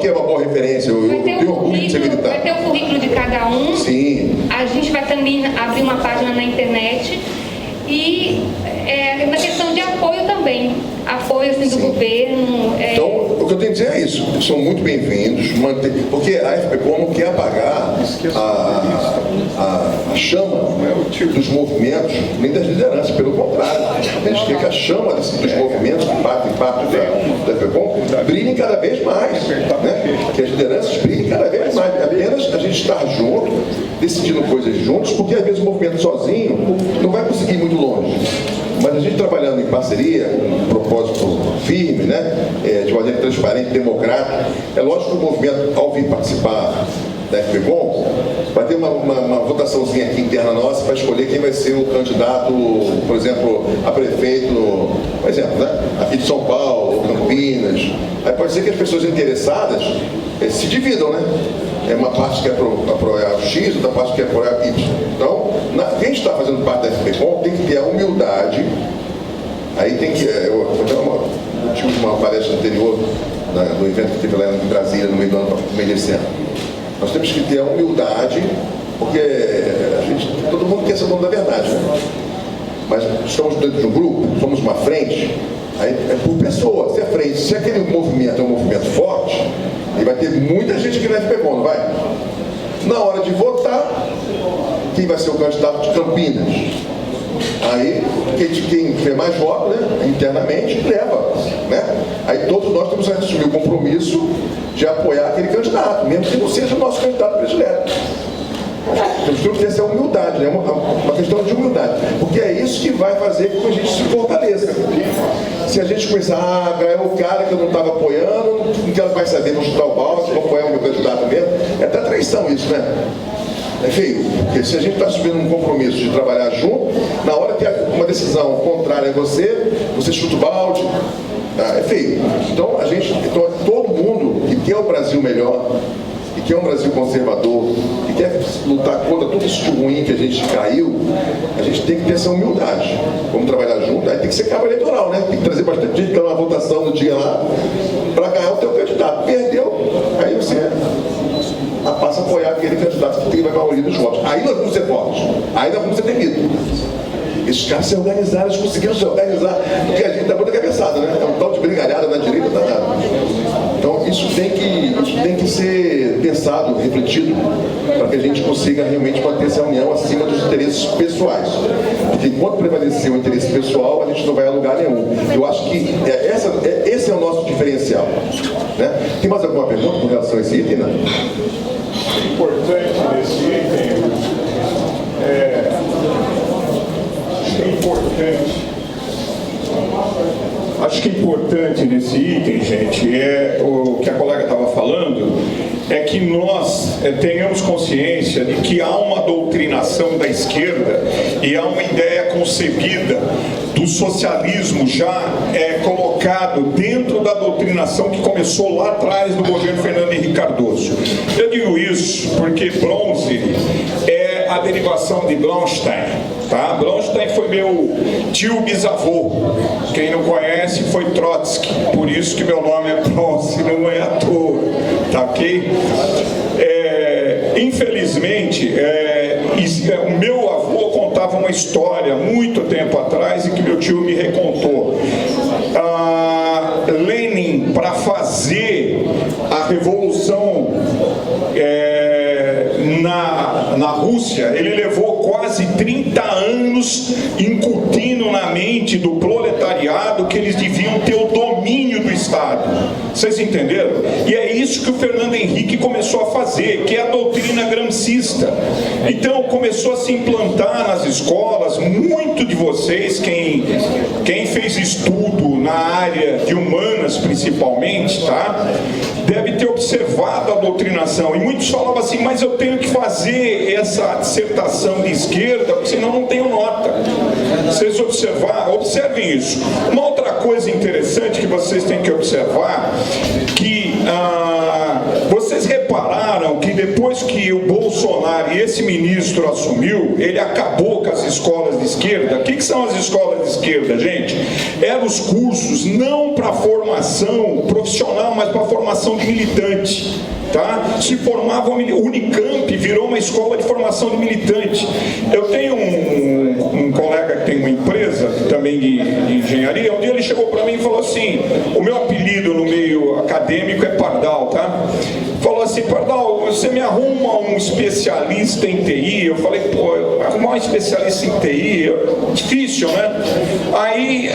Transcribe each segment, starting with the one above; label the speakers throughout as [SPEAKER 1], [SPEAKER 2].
[SPEAKER 1] que é uma boa referência, eu tenho orgulho de ser militar.
[SPEAKER 2] Vai ter o currículo de cada um.
[SPEAKER 1] Sim.
[SPEAKER 2] A gente vai também abrir uma página na internet. E na questão de apoio também. Apoio assim, do governo.
[SPEAKER 1] Então, o que eu tenho a dizer é isso. São muito bem-vindos, porque a FPCOM não quer apagar a chama dos movimentos, nem das lideranças, pelo contrário. A gente quer que a chama dos movimentos, que partem da FPCOM, brilhem cada vez mais. Né? Que as lideranças brilhem cada vez mais. Apenas a gente estar junto, decidindo coisas juntos, porque às vezes o movimento sozinho não vai conseguir ir muito longe. Mas a gente trabalhando em parceria, com um propósito firme, né, de maneira transparente, democrática, é lógico que o movimento, ao vir participar da FPCOM, vai ter uma votaçãozinha aqui interna nossa para escolher quem vai ser o candidato, por exemplo, a prefeito, por exemplo, né, aqui de São Paulo, Campinas. Aí pode ser que as pessoas interessadas se dividam, né? É uma parte que quer apoiar o X, outra parte que quer apoiar o Y. Então, quem está fazendo parte da FPCOM tem que ter a humildade. Aí tem que... Eu tive uma palestra anterior do evento que teve lá em Brasília, no meio do ano, no meio desse ano. Nós temos que ter a humildade, porque todo mundo quer ser dono da verdade, né? Mas estamos dentro de um grupo, somos uma frente, aí é por pessoa, se é frente. Se aquele movimento é um movimento forte, e vai ter muita gente aqui na FPCOM, não vai? Na hora de votar, quem vai ser o candidato de Campinas? Aí, quem tiver mais votos, né, internamente, leva. Né? Aí todos nós temos que assumir o compromisso de apoiar aquele candidato, mesmo que não seja o nosso candidato predileto. Temos que ter essa humildade, né? Uma questão de humildade, porque é isso que vai fazer com que a gente se fortaleça. Se a gente começar, é o cara que eu não estava apoiando, não quero mais saber, vou chutar o balde, vou apoiar o meu candidato mesmo, é até traição isso, né? É feio, porque se a gente está assumindo um compromisso de trabalhar junto, na hora que uma decisão contrária a você chuta o balde, é feio. Então, todo mundo que quer o Brasil melhor, que quer um Brasil conservador, que quer lutar contra tudo isso de ruim que a gente caiu, a gente tem que ter essa humildade. Vamos trabalhar junto, aí tem que ser cabo eleitoral, né? Tem que trazer bastante gente para uma votação no dia lá, para ganhar o teu candidato. Perdeu, aí você passa a apoiar aquele candidato que tem a maioria dos votos. Aí nós vamos ser fortes, aí nós vamos ser temidos. Esses caras se organizaram, eles conseguiram se organizar, porque a gente está muito cabeçada, né? É um tal de brigalhada na direita, tá nada. Então isso tem que ser pensado, refletido, para que a gente consiga realmente manter essa união acima dos interesses pessoais. Porque enquanto prevalecer o interesse pessoal, a gente não vai a lugar nenhum. Eu acho que esse é o nosso diferencial. Né? Tem mais alguma pergunta com relação a esse item, né?
[SPEAKER 3] Importante nesse item Acho que importante nesse item, gente, é o que a colega estava falando, é que nós tenhamos consciência de que há uma doutrinação da esquerda e há uma ideia concebida do socialismo já colocado dentro da doutrinação que começou lá atrás do governo Fernando Henrique Cardoso. Eu digo isso porque Bronze é a derivação de Blaustein. Tá? Blaustein foi meu tio bisavô. Quem não conhece foi Trotsky. Por isso que meu nome é Bronze, não é à toa. Tá ok? Infelizmente, o meu avô contava uma história muito tempo atrás e que meu tio me recontou. Lenin, para fazer a revolução na Rússia, ele levou quase 30 anos incutindo na mente do proletariado que eles deviam ter o domínio do Estado. Vocês entenderam? E é isso que o Fernando Henrique começou a fazer, que é a doutrina gramscista. Então começou a se implantar nas escolas. Muito de vocês, quem fez estudo na área de humanas principalmente, tá? Deve ter observado a doutrinação. E muitos falavam assim, mas eu tenho que fazer essa dissertação de esquerda, porque senão não tenho nota. Vocês observem isso. Uma outra coisa interessante que vocês têm que observar, que vocês repararam que depois que o Bolsonaro e esse ministro assumiu, ele acabou com as escolas de esquerda. O que são as escolas de esquerda, gente, eram os cursos não para formação profissional, mas para formação de militante. Tá? Se formava, o Unicamp virou uma escola de formação de militante. Eu tenho um colega que tem uma empresa também de engenharia. Um dia ele chegou para mim e falou assim: o meu apelido no meio acadêmico é Pardal, tá? Falou assim: Pardal, você me arruma um especialista em TI? Eu falei: pô, arrumar um especialista em TI é difícil, né? Aí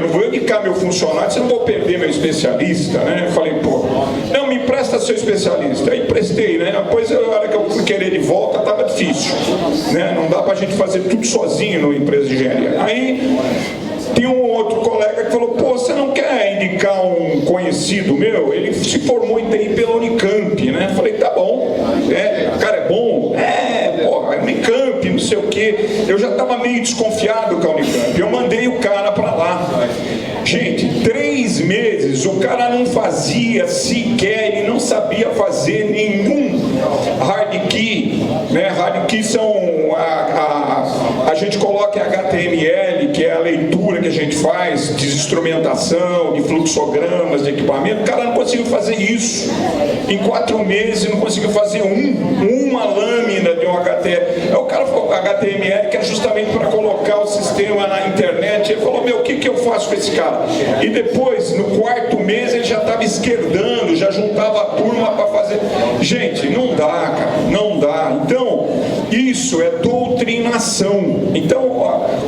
[SPEAKER 3] não vou indicar meu funcionário, se não vou perder meu especialista, né? Eu falei: pô, não, me empresta seu especialista. Aí prestei, né? Depois, a hora que eu fui querer de volta, estava difícil, né? Não dá pra gente fazer tudo sozinho numa empresa de engenharia. Aí tinha um outro colega que falou: pô, você não quer indicar um conhecido meu? Ele se formou em TI pela Unicamp, né? Eu falei: tá bom, o cara é bom? Porra, é Unicamp, não sei o quê. Eu já estava meio desconfiado com a Unicamp. Eu mandei o cara para lá. Gente, 3 meses, o cara não fazia sequer, ele não sabia fazer nenhum hard key, né? Hard key são a gente coloca em HTML, que é a leitura que a gente faz de instrumentação, de fluxogramas, de equipamento. O cara não conseguiu fazer isso. Em 4 meses não conseguiu fazer uma lâmina de um HTML. O cara falou HTML, que é justamente para colocar o sistema na internet. Ele falou: meu, o que eu faço com esse cara? E depois, no 4º mês, ele já estava esquerdando, já juntava a turma para fazer. Gente, não dá, cara, não dá. Então, isso é doutrinação. Então,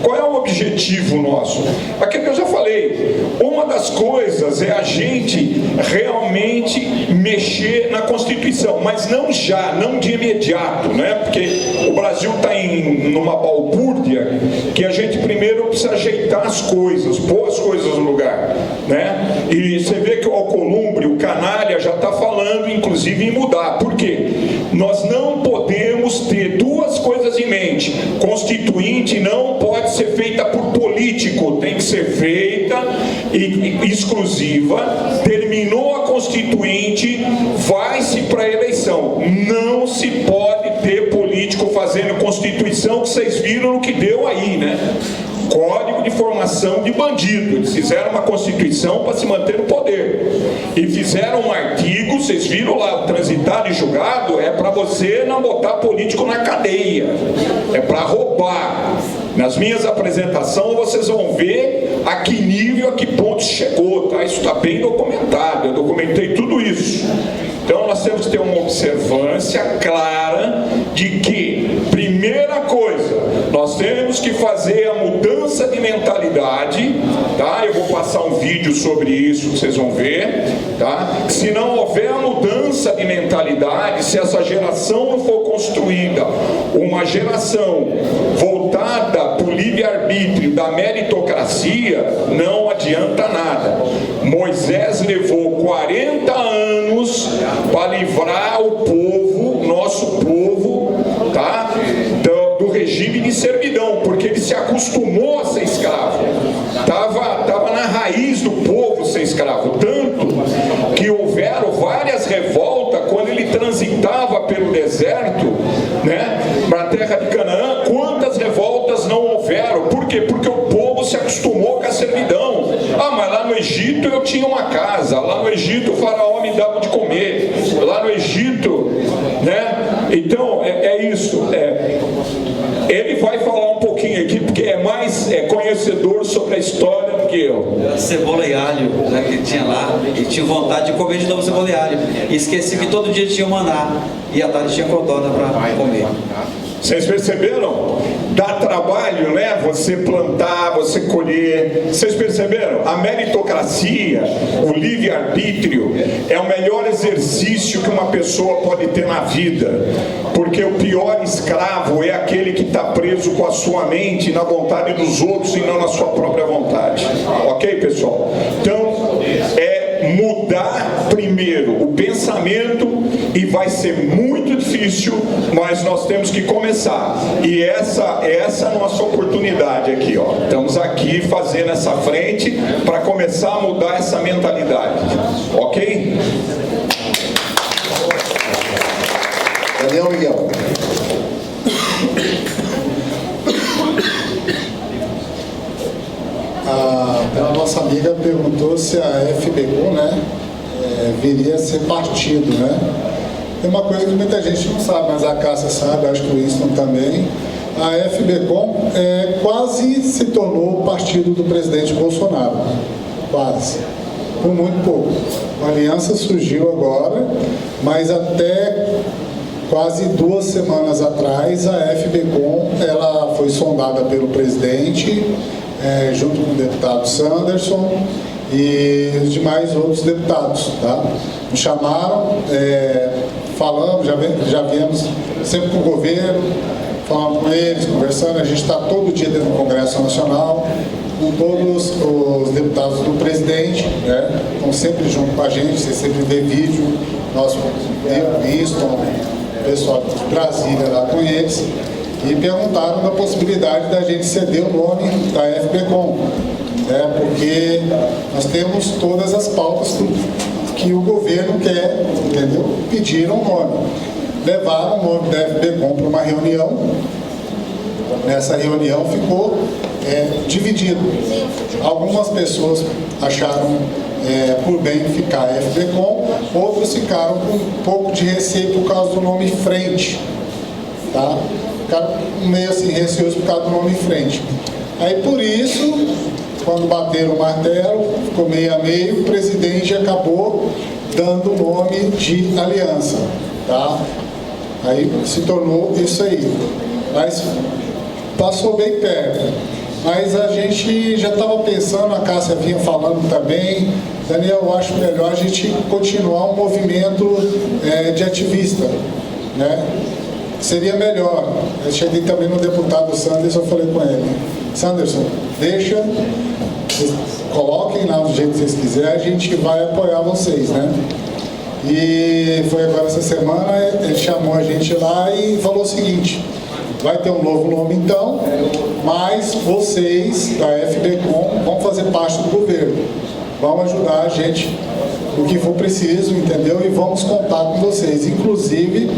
[SPEAKER 3] qual é o objetivo nosso? Aquilo que eu já falei, uma das coisas é a gente realmente mexer na Constituição, mas não já, não de imediato, né? Porque o Brasil está numa balbúrdia que a gente primeiro precisa ajeitar as coisas, pôr as coisas no lugar, né? E você vê que o Alcolumbre, o canalha, já está falando, inclusive, em mudar. Por quê? Nós não podemos ter 2 coisas em mente. Constituinte não pode ser feita por político, tem que ser feita exclusiva. Terminou a Constituinte, vai-se para a eleição. Não se pode ter político fazendo Constituição, que vocês viram no que deu aí, né? Código de formação de bandido. Eles fizeram uma Constituição para se manter no poder. E fizeram um artigo, vocês viram lá, transitado e julgado, é para você não botar político na cadeia. É para roubar. Nas minhas apresentações vocês vão ver a que nível, a que ponto chegou, tá? Isso está bem documentado, eu documentei tudo isso. Então nós temos que ter uma observância clara de que, primeira coisa, nós temos que fazer a mudança de mentalidade, tá? Eu vou passar um vídeo sobre isso que vocês vão ver, tá? Se não houver a mudança de mentalidade, se essa geração não for construída uma geração voltada para o livre-arbítrio, da meritocracia, não adianta nada. Moisés levou 40 anos para livrar o povo, nosso povo, tá? Do regime de servidão, porque ele se acostumou a ser escravo. Tava na raiz do povo ser escravo, tanto que houveram várias revoltas quando ele transitava pelo deserto, né, para a terra de Canaã. Quantas revoltas não houveram? Por quê? Porque o povo se acostumou com a servidão. Mas lá no Egito eu tinha uma casa, lá no Egito o faraó me dava de comer, lá no Egito, né? Então é isso. Ele vai falar um pouquinho aqui, porque é mais conhecedor sobre a história do que eu.
[SPEAKER 4] Cebola e alho, né, que tinha lá, e tinha vontade de comer de novo cebola e alho. E esqueci que todo dia tinha maná, e à tarde tinha codorna para comer.
[SPEAKER 3] Vocês perceberam? Dá trabalho, né? Você plantar, você colher. Vocês perceberam? A meritocracia, o livre-arbítrio, é o melhor exercício que uma pessoa pode ter na vida. Porque o pior escravo é aquele que está preso com a sua mente na vontade dos outros e não na sua própria vontade. Ok, pessoal? Então, mudar primeiro o pensamento, e vai ser muito difícil, mas nós temos que começar. E essa é a nossa oportunidade aqui, ó. Estamos aqui fazendo essa frente para começar a mudar essa mentalidade. Ok?
[SPEAKER 1] Daniel Miguel.
[SPEAKER 5] viria a ser partido, né? Tem uma coisa que muita gente não sabe, mas a Cássia sabe, acho que o Winston também. A FBCom quase se tornou o partido do presidente Bolsonaro. Quase. Por muito pouco. A aliança surgiu agora, mas até quase 2 semanas atrás, a FBCom ela foi sondada pelo presidente, junto com o deputado Sanderson e os demais outros deputados. Tá? Nos chamaram, falamos, já viemos sempre com o governo, falamos com eles, conversando. A gente está todo dia dentro do Congresso Nacional, com todos os deputados do presidente, né? Estão sempre junto com a gente, você sempre vê vídeo, nosso Winston, pessoal de Brasília lá com eles, e perguntaram da possibilidade da gente ceder o nome da FBCom, né? Porque nós temos todas as pautas que o governo quer, entendeu? Pediram o nome. Levaram o nome da FBCom para uma reunião. Nessa reunião ficou dividido. Algumas pessoas acharam por bem ficar FBCom, outros ficaram com um pouco de receio por causa do nome Frente. Tá? Ficaram meio assim receosos por causa do nome Frente. Aí por isso, quando bateram o martelo, ficou meio a meio, o presidente acabou dando o nome de Aliança. Tá? Aí se tornou isso aí. Mas passou bem perto. Mas a gente já estava pensando, a Cássia vinha falando também, Daniel, eu acho melhor a gente continuar um movimento de ativista, né? Seria melhor. Eu cheguei também no deputado Sanderson, eu falei com ele, Sanderson, deixa, coloquem lá do jeito que vocês quiserem, a gente vai apoiar vocês, né? E foi agora essa semana, ele chamou a gente lá e falou o seguinte: vai ter um novo nome então, mas vocês da FBCom vão fazer parte do governo, vão ajudar a gente no que for preciso, entendeu? E vamos contar com vocês, inclusive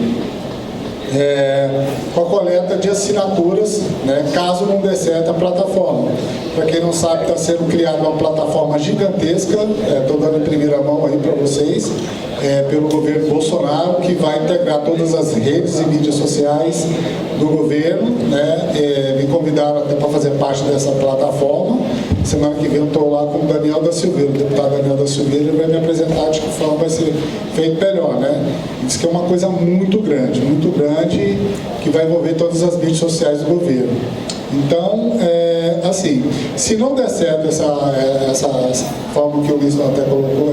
[SPEAKER 5] com a coleta de assinaturas, né, caso não dê certo a plataforma. Para quem não sabe, está sendo criada uma plataforma gigantesca, estou dando em primeira mão aí para vocês, pelo governo Bolsonaro, que vai integrar todas as redes e mídias sociais do governo, né? Me convidaram até para fazer parte dessa plataforma. Semana que vem eu estou lá com o Daniel da Silveira, o deputado Daniel da Silveira, ele vai me apresentar de que forma vai ser feito melhor, né? Diz que é uma coisa muito grande, que vai envolver todas as mídias sociais do governo. Então, assim, se não der certo essa forma que o Winston até colocou,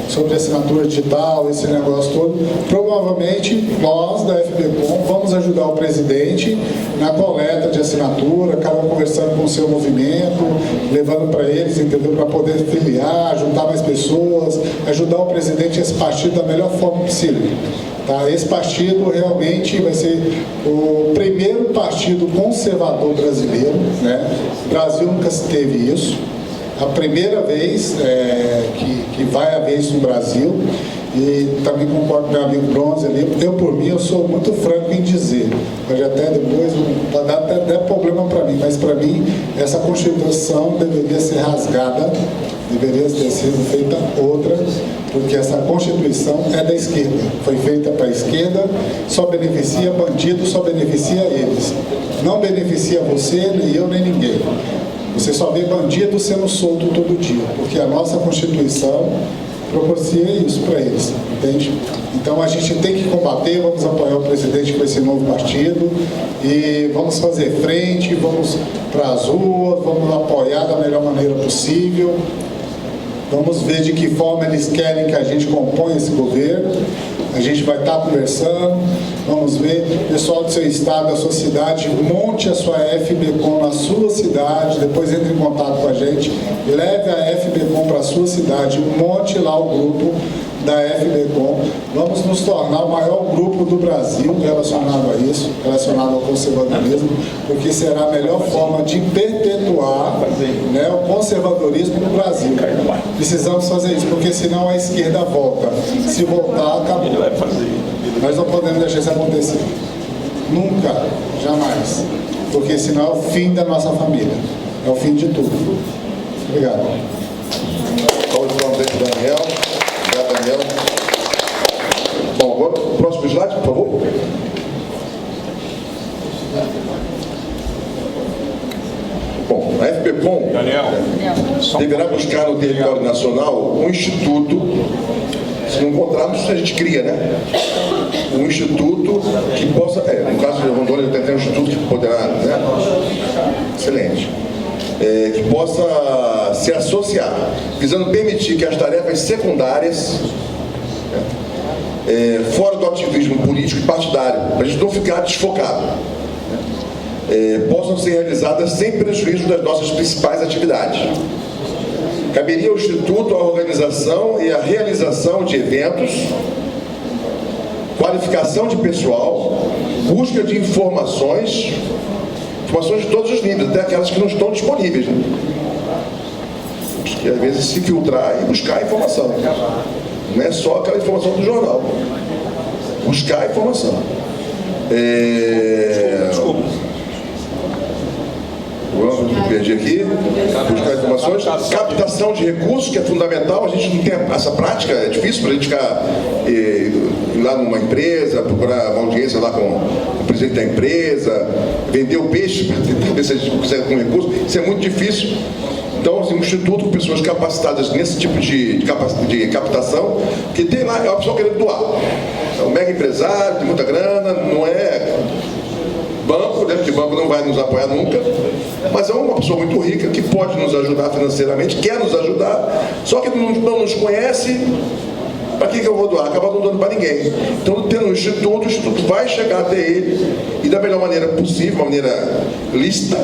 [SPEAKER 5] sobre assinatura digital, esse negócio todo, provavelmente nós da FBCom vamos ajudar o presidente na coleta de assinatura, cada um conversando com o seu movimento, levando para eles, entendeu? Para poder filiar, juntar mais pessoas, ajudar o presidente a esse partido da melhor forma possível. Tá? Esse partido realmente vai ser o primeiro partido conservador brasileiro, né? O Brasil nunca teve isso. A primeira vez que vai haver isso no Brasil. E também concordo com o meu amigo Bronze ali. Eu, por mim, eu sou muito franco em dizer. Pode até depois vai dar até problema para mim, mas para mim essa Constituição deveria ser rasgada, deveria ter sido feita outra, porque essa Constituição é da esquerda. Foi feita para a esquerda, só beneficia bandido, só beneficia eles. Não beneficia você, nem eu, nem ninguém. Você só vê bandido sendo solto todo dia, porque a nossa Constituição proporciona isso para eles, entende? Então a gente tem que combater, vamos apoiar o presidente com esse novo partido e vamos fazer frente, vamos para as ruas, vamos apoiar da melhor maneira possível. Vamos ver de que forma eles querem que a gente componha esse governo. A gente vai estar conversando, vamos ver, pessoal do seu estado, da sua cidade, monte a sua FBCom na sua cidade, depois entre em contato com a gente, leve a FBCom para a sua cidade, monte lá o grupo da FBCom, vamos nos tornar o maior grupo do Brasil relacionado a isso, relacionado ao conservadorismo, porque será a melhor forma de perpetuar, né, o conservadorismo no Brasil. Precisamos fazer isso, porque senão a esquerda volta. Se voltar, acabou. Nós não podemos deixar isso acontecer. Nunca, jamais. Porque senão é o fim da nossa família. É o fim de tudo. Obrigado.
[SPEAKER 1] Saúde para o Daniel. Obrigado, Daniel. deverá buscar no território nacional um instituto, se não encontrarmos, a gente cria, né? Um instituto que possa, no caso de Rondônia, tem um instituto que poderá, né? Excelente. Que possa se associar, visando permitir que as tarefas secundárias, fora do ativismo político e partidário, para a gente não ficar desfocado, possam ser realizadas sem prejuízo das nossas principais atividades. Caberia ao Instituto a organização e a realização de eventos, qualificação de pessoal, busca de informações de todos os níveis, até aquelas que não estão disponíveis, né? Porque às vezes se filtrar e buscar a informação. Não é só aquela informação do jornal. Buscar a informação. Desculpa. Perdi aqui. Buscar informações. Captação de recursos, que é fundamental. A gente não tem essa prática, é difícil para a gente ficar ir lá numa empresa, procurar uma audiência lá com o presidente da empresa, vender o peixe para tentar ver se a gente consegue algum recurso. Isso é muito difícil. Então, assim, um instituto com pessoas capacitadas nesse tipo de captação, que tem lá, é uma pessoa querendo doar. É um mega empresário, tem muita grana, não é banco, né? Porque banco não vai nos apoiar nunca, mas é uma pessoa muito rica que pode nos ajudar financeiramente, quer nos ajudar, só que não nos conhece. Para que eu vou doar? Acaba não dando para ninguém. Então, tendo um instituto, o instituto vai chegar até ele e da melhor maneira possível, uma maneira lícita,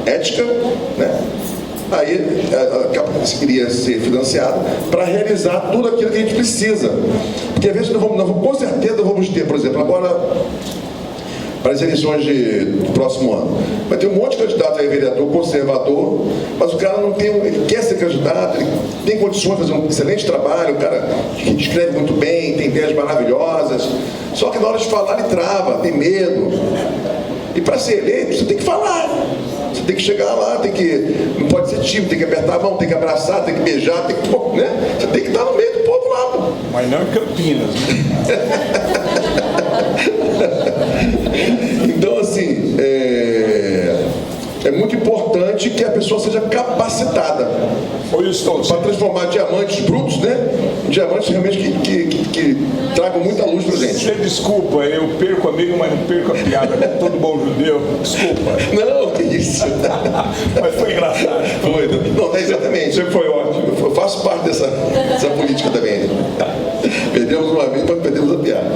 [SPEAKER 1] ética, né? Aí iria ser financiado para realizar tudo aquilo que a gente precisa. Porque às vezes com certeza vamos ter, por exemplo, agora para as eleições do próximo ano. Vai ter um monte de candidato aí, vereador conservador, mas o cara não tem, ele quer ser candidato, ele tem condições de fazer um excelente trabalho, o cara que escreve muito bem, tem ideias maravilhosas, só que na hora de falar ele trava, tem medo. E para ser eleito, você tem que falar. Você tem que chegar lá, não pode ser tímido, tem que apertar a mão, tem que abraçar, tem que beijar, tem que, né? Você tem que estar no meio do povo lá, pô.
[SPEAKER 3] Mas não em Campinas, né?
[SPEAKER 1] Então, assim, é muito importante que a pessoa seja capacitada para transformar diamantes brutos, né? Diamantes realmente que tragam muita luz para a gente.
[SPEAKER 3] Você desculpa, eu perco amigo, mas não perco a piada, com todo bom judeu. Desculpa.
[SPEAKER 1] Não, que isso.
[SPEAKER 3] Mas foi engraçado.
[SPEAKER 1] Foi. Não, exatamente.
[SPEAKER 3] Você foi ótimo.
[SPEAKER 1] Eu faço parte dessa política também. Perdemos uma vez, mas perdemos a piada.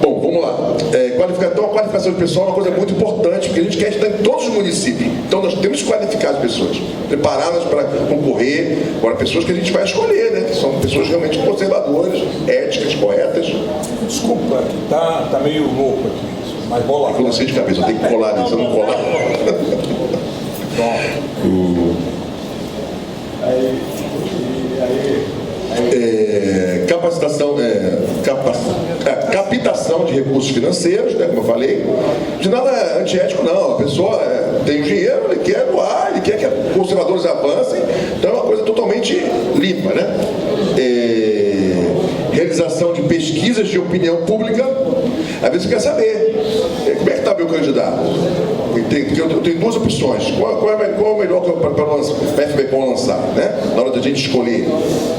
[SPEAKER 1] Bom, vamos lá. A qualificação de pessoal é uma coisa muito importante, porque a gente quer estar em todos os municípios. Então nós temos que qualificar as pessoas, prepará-las para concorrer, agora pessoas que a gente vai escolher, né? Que são pessoas realmente conservadoras, éticas, corretas.
[SPEAKER 3] Desculpa, tá meio louco aqui, mas bola.
[SPEAKER 1] Eu não sei de cabeça, eu tenho que colar nisso, eu não colar. Capacitação, captação de recursos financeiros, né, como eu falei, de nada antiético não, a pessoa tem o dinheiro, ele quer doar, ele quer que os conservadores avancem, então é uma coisa totalmente limpa, né? Realização de pesquisas de opinião pública, às vezes você quer saber como é que está meu candidato. Eu tenho duas opções. Qual é o melhor para o FBCOM lançar, né? Na hora da gente escolher.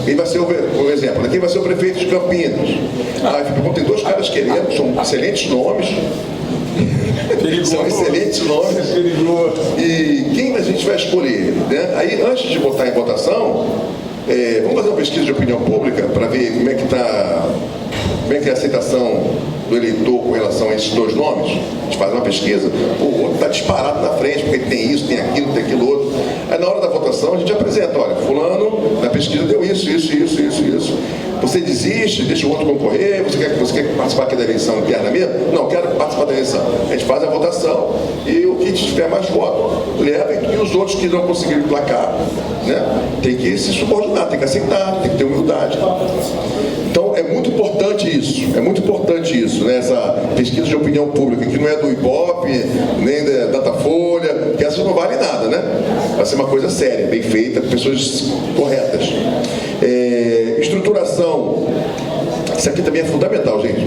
[SPEAKER 1] Quem vai ser, por exemplo, quem vai ser o prefeito de Campinas? A FBCOM tem dois caras querendo, são excelentes nomes. São excelentes nomes. E quem a gente vai escolher? Né? Aí, antes de botar em votação, vamos fazer uma pesquisa de opinião pública para ver como é que é a aceitação do eleitor com relação a esses dois nomes. A gente faz uma pesquisa, o outro está disparado na frente, porque tem isso, tem aquilo outro. Aí na hora da votação a gente apresenta, olha, fulano na pesquisa deu isso. Você desiste, deixa o outro concorrer, você quer participar aqui da eleição interna mesmo? Não, quero participar da eleição. A gente faz a votação e o que tiver mais voto, leva, e os outros que não conseguiram placar, né, tem que se subordinar, tem que aceitar, tem que ter humildade. Então é muito importante isso, né, essa pesquisa de opinião pública, que não é do Ibope, nem da Datafolha, que essas não valem nada, né? Vai ser uma coisa séria, bem feita, com pessoas corretas. Estruturação, isso aqui também é fundamental, gente.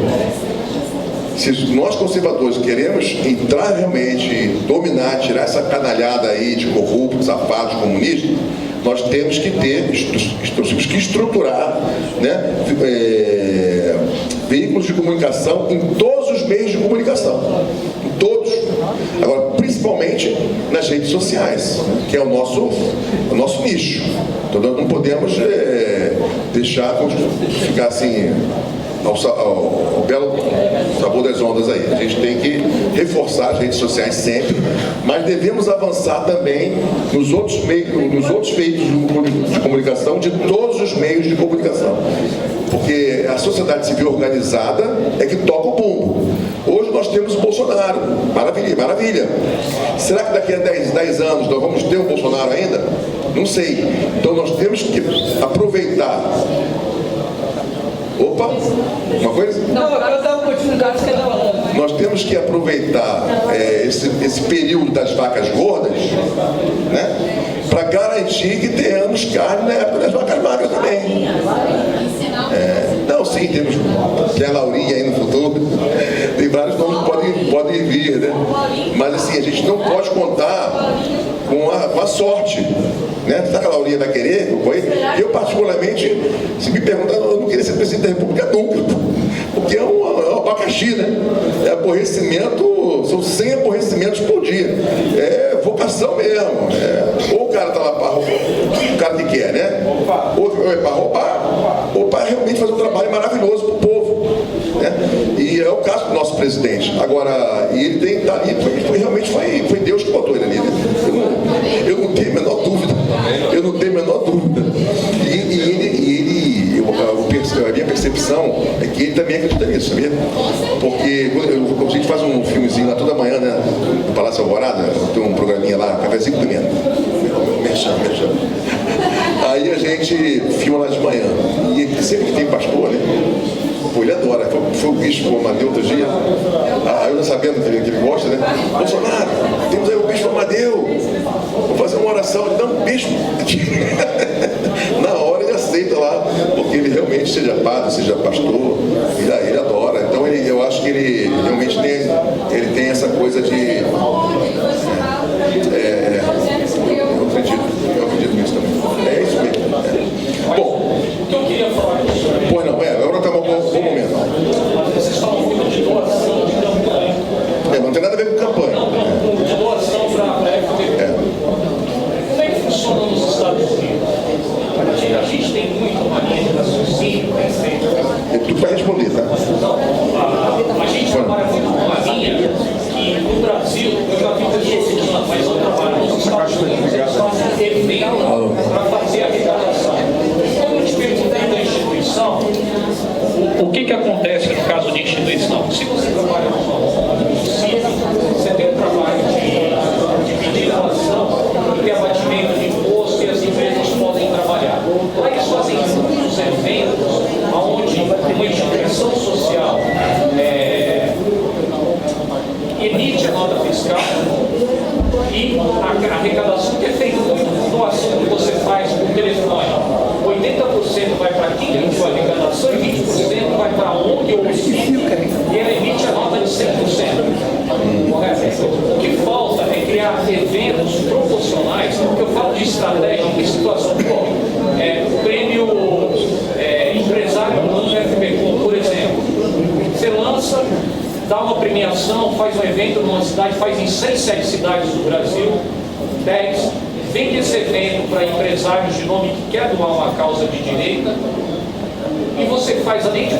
[SPEAKER 1] Se nós conservadores queremos entrar realmente, dominar, tirar essa canalhada aí de corruptos, safados, comunistas, nós temos que estruturar, né, veículos de comunicação em todos os meios de comunicação, em todos. Agora, principalmente nas redes sociais, que é o nosso nicho. Então nós não podemos deixar ficar assim ao belo sabor das ondas aí. A gente tem que reforçar as redes sociais sempre, mas devemos avançar também nos outros veículos de comunicação, de todos os meios de comunicação. Porque a sociedade civil organizada é que toca o bumbo. Hoje nós temos o Bolsonaro. Maravilha, maravilha. Será que daqui a 10 anos nós vamos ter o Bolsonaro ainda? Não sei. Então nós temos que aproveitar. Opa, uma coisa?
[SPEAKER 6] Não, eu quero dar uma oportunidade para cada um.
[SPEAKER 1] Nós temos que aproveitar esse período das vacas gordas, né, para garantir que tenhamos carne na época das vacas magras também. Não, sim, tem a Laurinha aí no futuro, tem vários nomes que podem vir, né? Mas assim, a gente não pode contar com a sorte, né? Será que a Laurinha vai querer? Eu particularmente, se me perguntar, eu não queria ser presidente da República nunca, porque é um abacaxi, né? É aborrecimento, são 100 aborrecimentos por dia. É vocação mesmo. Ou o cara tá lá para o cara que quer, né? Ou é para roubar, ou para realmente fazer um trabalho maravilhoso para o povo, né? E é o caso do nosso presidente. Agora, ele tem que estar ali, realmente foi Deus que botou ele ali, né? Eu não tenho a menor dúvida. Eu não tenho a menor dúvida. A minha percepção é que ele também acredita nisso, sabia? Porque a gente faz um filmezinho lá toda manhã, né? No Palácio Alvorada, tem um programinha lá, Cafézinho Comendo. Merchan. Aí a gente filma lá de manhã. E sempre que tem pastor, né? Pô, ele adora. Foi o bispo Amadeu outro dia. Aí eu já sabendo que ele gosta, né? Bolsonaro, temos aí o bispo Amadeu. Vou fazer uma oração. Não, bispo. Na hora ele aceita lá, porque ele realmente seja padre, seja pastor, ele adora. Então eu acho que ele realmente tem essa coisa de... Eu acredito nisso também. É isso mesmo. Bom,
[SPEAKER 7] o que eu queria falar disso?
[SPEAKER 1] Pois não, agora está um bom momento.
[SPEAKER 7] Vocês falam muito de doação de campanha.
[SPEAKER 1] Não tem nada a ver com campanha.
[SPEAKER 7] Não, de doação para a FTV. Como é que funciona nos Estados Unidos? A gente tem muito uma linha de raciocínio bem feita.
[SPEAKER 1] Tu vai responder, tá?
[SPEAKER 7] Não, a gente trabalha muito com uma linha que no Brasil, eu já vi pessoas, mas eu trabalho nos Estados Unidos, eles fazem evento para fazer arrecadação. Quando eu te perguntei da instituição, o que acontece no caso de instituição? Se você trabalha com município, você tem um trabalho de legislação, de abatimento de imposto e as empresas podem trabalhar. Aí eles fazem muitos eventos onde uma instituição social emite a nota fiscal e a arrecadação que é feita muito com doação que você faz por telefone. 80% vai para quem emitiu a arrecadação e 20% vai para a ONG ou município e ela emite a nota de 100%. Correto? O que falta é criar eventos proporcionais, porque eu falo de estratégia em situação de o prêmio empresário do FBCom, por exemplo. Você lança, dá uma premiação, faz um evento numa cidade, faz em 6, 7 cidades do Brasil, 10, vende esse evento para empresários de nome que quer doar uma causa de direita, e você faz, além de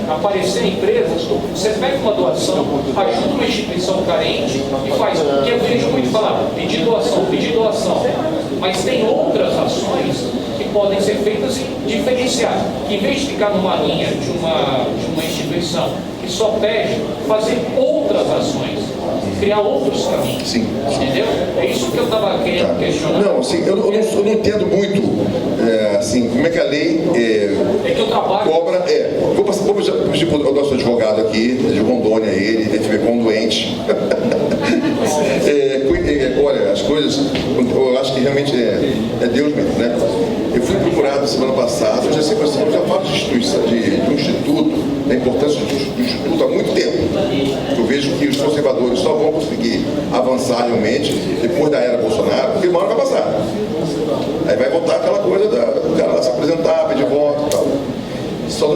[SPEAKER 7] aparecer em empresas, você pega uma doação, ajuda uma instituição carente e faz, porque eu vejo muito falar, pedir doação, mas tem outras ações que podem ser feitas e diferenciadas. Em vez de ficar numa linha de uma instituição que só pede, fazer outras ações, criar outros caminhos.
[SPEAKER 1] Sim.
[SPEAKER 7] Entendeu? É isso que eu estava querendo questionar.
[SPEAKER 1] Não, assim, eu não entendo muito assim, como é que a lei
[SPEAKER 7] que eu trabalho.
[SPEAKER 1] cobra. Vou pedir para o nosso advogado aqui, de Rondônia, ele fica com um doente. Olha, as coisas, eu acho que realmente é Deus mesmo, né? Eu fui procurado semana passada, eu já falo de instituição, de um instituto da importância do Instituto há muito tempo. Eu vejo que os conservadores só vão conseguir avançar realmente depois da era Bolsonaro, porque uma hora vai passar. Aí vai voltar aquela coisa do cara lá se apresentar, pedir voto e tal.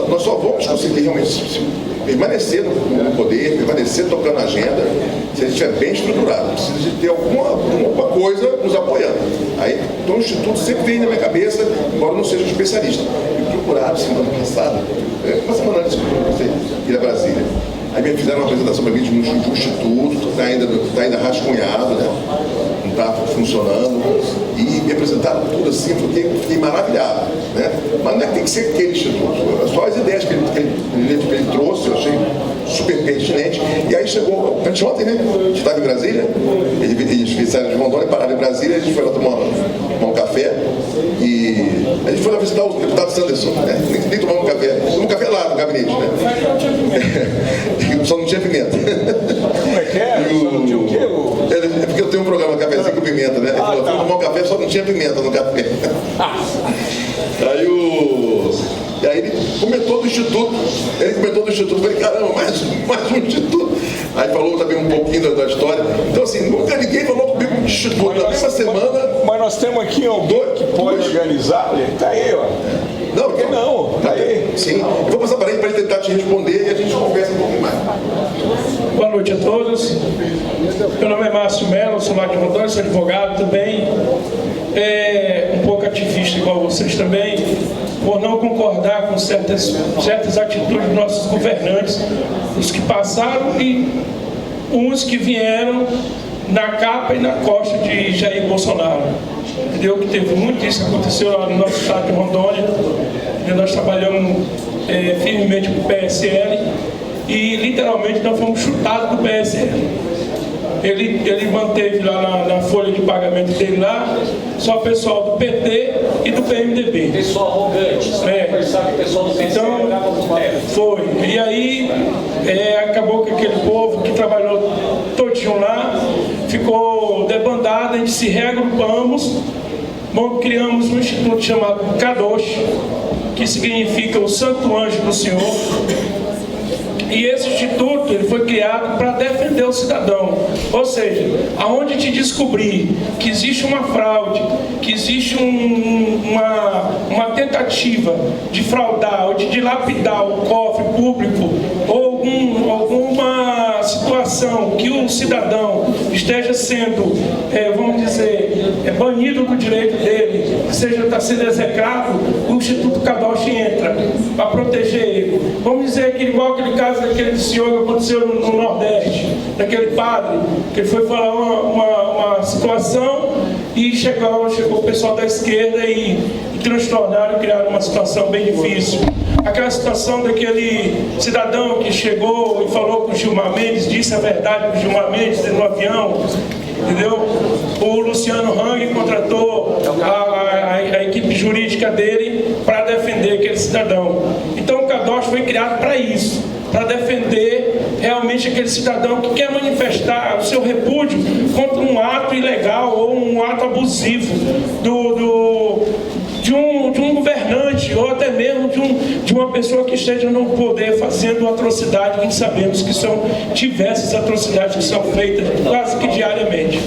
[SPEAKER 1] Nós só vamos conseguir realmente permanecer no poder, permanecer tocando a agenda, se a gente estiver bem estruturado. Precisa de ter alguma coisa nos apoiando. Aí, então o Instituto sempre vem na minha cabeça, embora eu não seja um especialista. Me procuraram semana passada, uma semana antes de você ir a Brasília. Aí me fizeram uma apresentação para mim de um instituto que está ainda rascunhado, né? Não está funcionando. E me apresentaram tudo assim, fiquei maravilhado. Né? Mas não é que tem que ser aquele instituto. Só as ideias que ele trouxe, eu achei super pertinente. E aí chegou, anteontem, né? A gente estava em Brasília, eles saíram de Rondônia, pararam em Brasília, a gente foi lá tomar um café. E a gente foi lá visitar o deputado Sanderson, né? Nem tomar um café. Tomamos um café lá no gabinete, né? Só não tinha pimenta.
[SPEAKER 3] Como é que é? Só não tinha o quê?
[SPEAKER 1] É porque eu tenho um programa Cafézinho com Pimenta, né? Ele falou, fui tomar um café, só não tinha pimenta no café. E aí ele comentou do Instituto. Eu falei, caramba, mais um Instituto. Aí falou também um pouquinho da história. Então assim, nunca ninguém falou comigo do Instituto. Na mesma semana...
[SPEAKER 3] Mas nós temos aqui alguém que pode organizar. Está aí, ó.
[SPEAKER 1] Não,
[SPEAKER 3] por que não? Está aí.
[SPEAKER 1] Sim. Eu vou passar para ele tentar te responder e a gente conversa um pouco mais.
[SPEAKER 8] Boa noite a todos. Meu nome é Márcio Mello, sou lá de Rondônia, sou advogado também. Um pouco ativista igual vocês também, por não concordar com certas atitudes dos nossos governantes, os que passaram e uns que vieram na capa e na costa de Jair Bolsonaro. Entendeu? Que teve muito isso que aconteceu lá no nosso estado de Rondônia. Nós trabalhamos firmemente com o PSL e literalmente nós fomos chutados do PSL. Ele manteve lá na folha de pagamento dele lá só o pessoal do PT e do PMDB.
[SPEAKER 7] Pessoal arrogante, conversar com o pessoal do PT.
[SPEAKER 8] Então, foi. E aí acabou que aquele povo que trabalhou todinho lá ficou debandado, a gente se reagrupamos, criamos um instituto chamado Kadosh, que significa o Santo Anjo do Senhor. E esse instituto ele foi criado para defender o cidadão. Ou seja, aonde te descobrir que existe uma fraude, que existe uma tentativa de fraudar ou de dilapidar o cofre público, ou alguma situação que o cidadão esteja sendo, vamos dizer, banido do direito dele, seja está sendo execrado, o Instituto Kadosh entra para proteger ele. Vamos dizer que igual aquele caso daquele senhor que aconteceu no Nordeste, daquele padre, que ele foi falar uma situação e chegou o pessoal da esquerda e transtornaram e criaram uma situação bem difícil. Aquela situação daquele cidadão que chegou e falou com o Gilmar Mendes, disse a verdade para o Gilmar Mendes no avião, entendeu? O Luciano Hang contratou a equipe jurídica dele para defender aquele cidadão. Então o Kadosh foi criado para isso, para defender realmente aquele cidadão que quer manifestar o seu repúdio contra um ato ilegal ou um ato abusivo de um governante ou até mesmo de uma pessoa que esteja no poder fazendo atrocidade, que sabemos que são diversas atrocidades que são feitas quase que diariamente.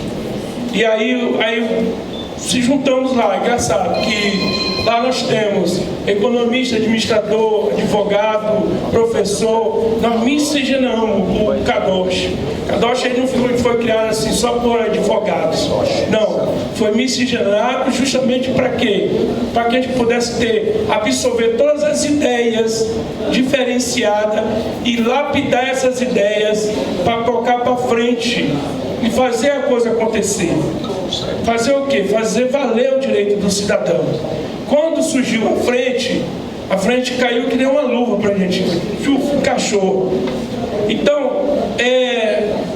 [SPEAKER 8] E aí se juntamos lá. Engraçado que lá nós temos economista, administrador, advogado, professor. Nós miscigenamos o Kadosh. Kadosh aí não foi criado assim só por advogados. Não, foi miscigenado justamente para quê? Para que a gente pudesse absorver todas as ideias diferenciadas e lapidar essas ideias para colocar para frente e fazer a coisa acontecer. Fazer o quê? Fazer valer o direito do cidadão. Quando surgiu a frente caiu que nem uma luva para a gente, encaixou. Então,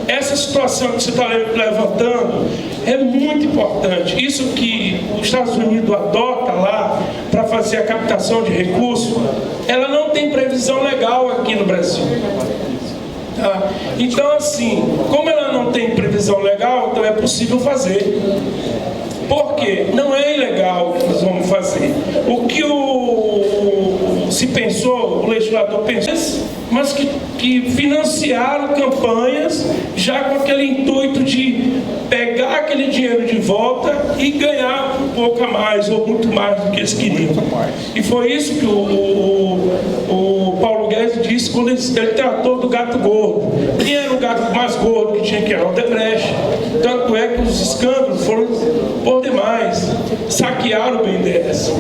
[SPEAKER 8] essa situação que você está levantando é muito importante. Isso que os Estados Unidos adota lá para fazer a captação de recursos, ela não tem previsão legal aqui no Brasil. Tá? Então, assim, como ela não tem previsão legal, então é possível fazer. Por quê? Não é ilegal o que nós vamos fazer. O que se pensou, o legislador pensou, mas que financiaram campanhas já com aquele intuito de pegar aquele dinheiro de volta e ganhar um pouco a mais ou muito mais do que eles queriam. E foi isso que o Paulo Guedes disse quando ele tratou do gato gordo. Quem era o gato mais gordo que tinha que era o Odebrecht. Tanto é que os escândalos foram por demais, saquearam o BNDES.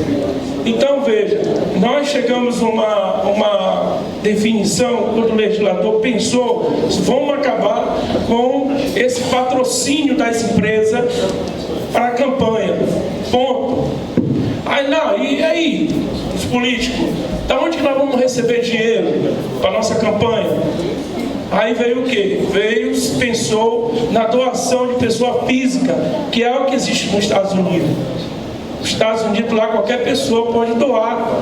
[SPEAKER 8] Então veja, nós chegamos a uma definição quando o legislador pensou, vamos acabar com esse patrocínio das empresas para a campanha, ponto. Aí não, e aí, os políticos, da onde que nós vamos receber dinheiro para a nossa campanha? Aí veio o quê? Pensou na doação de pessoa física, que é o que existe nos Estados Unidos. Nos Estados Unidos, lá qualquer pessoa pode doar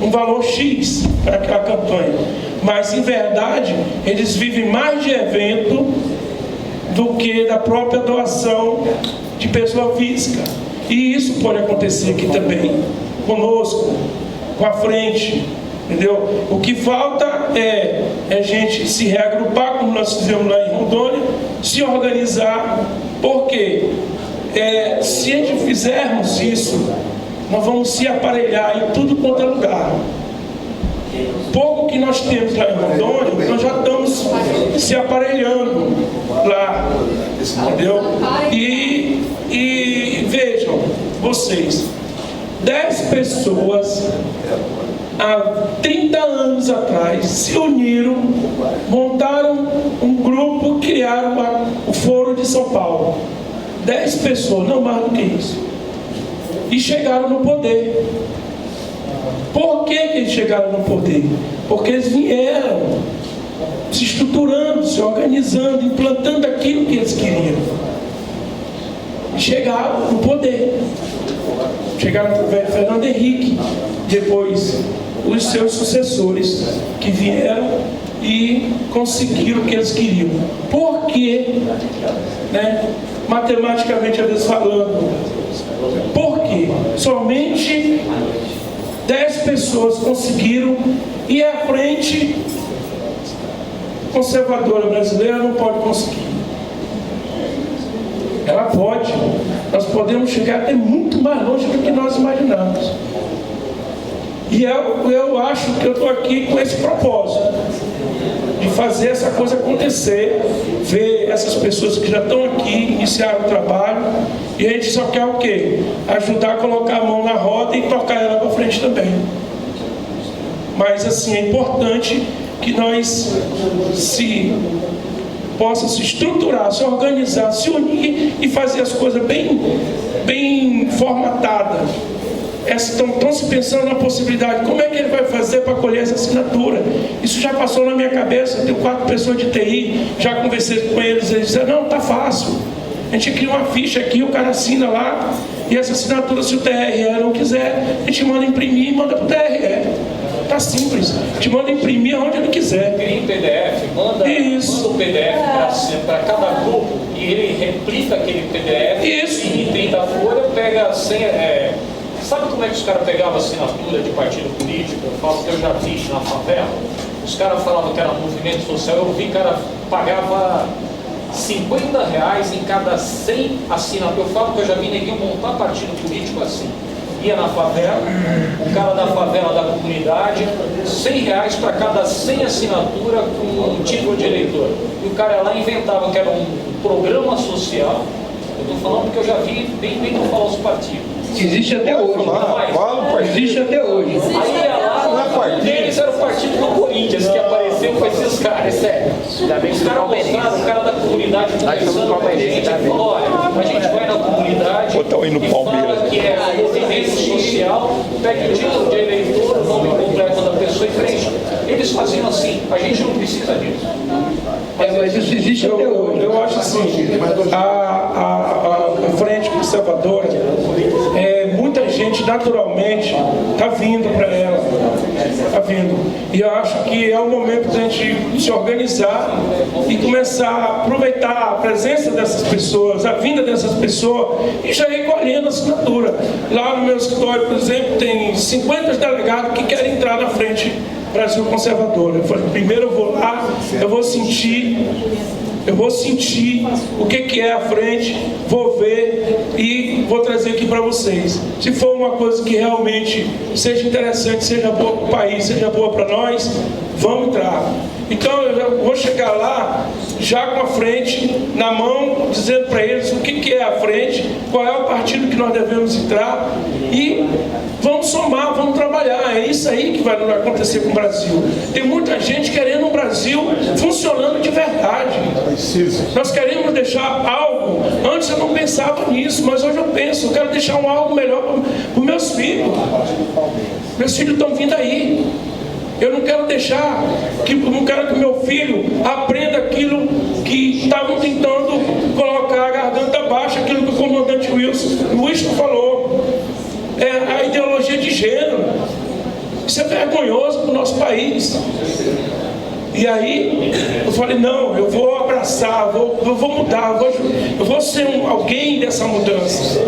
[SPEAKER 8] um valor X para aquela campanha. Mas, em verdade, eles vivem mais de evento do que da própria doação de pessoa física. E isso pode acontecer aqui também, conosco, com a frente, entendeu? O que falta é a gente se reagrupar, como nós fizemos lá em Rondônia, se organizar, porque se a gente fizermos isso, nós vamos se aparelhar em tudo quanto é lugar. Pouco que nós temos lá em Rondônia, nós já estamos se aparelhando lá, entendeu? E vejam, vocês, 10 pessoas há 30 anos atrás se uniram, montaram um grupo, criaram o Foro de São Paulo. 10 pessoas, não mais do que isso. E chegaram no poder. Por que eles chegaram no poder? Porque eles vieram se estruturando, se organizando, implantando aquilo que eles queriam. E chegaram no poder. Chegaram através de Fernando Henrique, depois os seus sucessores que vieram e conseguiram o que eles queriam. Por quê? Matematicamente, às vezes falando, por quê? Somente 10 pessoas conseguiram ir à frente. Conservadora brasileira não pode conseguir. Ela pode. Nós podemos chegar até muito mais longe do que nós imaginamos. E eu acho que eu estou aqui com esse propósito de fazer essa coisa acontecer, ver essas pessoas que já estão aqui, iniciaram o trabalho, e a gente só quer o quê? Ajudar a colocar a mão na roda e tocar ela para frente também. Mas assim, é importante que nós possa se estruturar, se organizar, se unir e fazer as coisas bem formatadas. Estão se pensando na possibilidade, como é que ele vai fazer para colher essa assinatura? Isso já passou na minha cabeça, eu tenho 4 pessoas de TI, já conversei com eles disseram, não, tá fácil. A gente cria uma ficha aqui, o cara assina lá, e essa assinatura, se o TRE não quiser, a gente manda imprimir e manda para o TRE. Tá simples, a gente manda imprimir onde ele quiser.
[SPEAKER 7] Cria em PDF, manda o PDF para cada grupo e ele replica aquele PDF.
[SPEAKER 8] Isso.
[SPEAKER 7] E item da folha, pega a senha. Sabe como é que os caras pegavam assinatura de partido político? Eu falo que eu já fiz na favela. Os caras falavam que era movimento social. Eu vi que o cara pagava R$50 em cada 100 assinaturas. Eu falo que eu já vi ninguém montar partido político assim. Ia na favela, o cara da favela, da comunidade, R$100 para cada 100 assinatura com um título de eleitor. E o cara lá inventava que era um programa social. Eu estou falando que eu já vi bem não falar os partidos.
[SPEAKER 6] Existe até hoje. Existe até hoje.
[SPEAKER 7] Aí ia lá, eles era o partido do Corinthians que apareceu com esses caras, sério. Os caras mostraram, o cara da comunidade conversando com a gente, ele falou, olha, a gente vai na comunidade e fala que é movimento social, pega o título de eleitor, o nome completo da pessoa e preenche. Eles faziam assim, a gente não precisa disso.
[SPEAKER 6] Mas isso existe até hoje.
[SPEAKER 8] Eu acho assim, a frente conservadora, muita gente naturalmente está vindo para ela, está vindo. E eu acho que é o momento da gente se organizar e começar a aproveitar a presença dessas pessoas, a vinda dessas pessoas e já ir colhendo a assinatura. Lá no meu escritório, por exemplo, tem 50 delegados que querem entrar na frente Brasil Conservador. Eu falei, primeiro eu vou lá, eu vou sentir o que é a frente, vou ver e vou trazer aqui para vocês. Se for uma coisa que realmente seja interessante, seja boa para o país, seja boa para nós, vamos entrar. Então eu já vou chegar lá, já com a frente na mão, dizendo para eles o que é a frente, qual é o partido que nós devemos entrar e vamos somar, vamos trabalhar. É isso aí que vai acontecer com o Brasil. Tem muita gente querendo um Brasil funcionando de verdade. Nós queremos deixar algo, antes eu não pensava nisso, mas hoje eu penso, eu quero deixar algo melhor para os meus filhos. Meus filhos estão vindo aí. Eu não quero não quero que meu filho aprenda aquilo que estavam tentando colocar a garganta baixa, aquilo que o comandante Wilson falou. É a ideologia de gênero. Isso é vergonhoso para o nosso país. E aí eu falei, não, eu vou abraçar, eu vou mudar, eu vou ser alguém dessa mudança.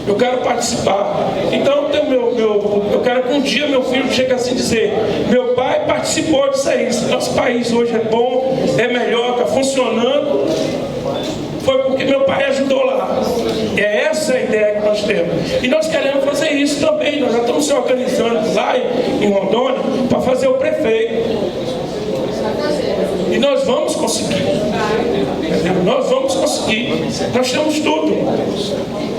[SPEAKER 8] Eu quero participar. Então eu quero que um dia meu filho chegue assim e dizer, meu pai participou disso aí, nosso país hoje é bom, é melhor, está funcionando, foi porque meu pai ajudou lá. É essa a ideia que nós temos. E nós queremos fazer isso também. Nós já estamos se organizando lá em Rondônia para fazer o prefeito. E nós vamos conseguir. Nós vamos conseguir. Nós temos tudo.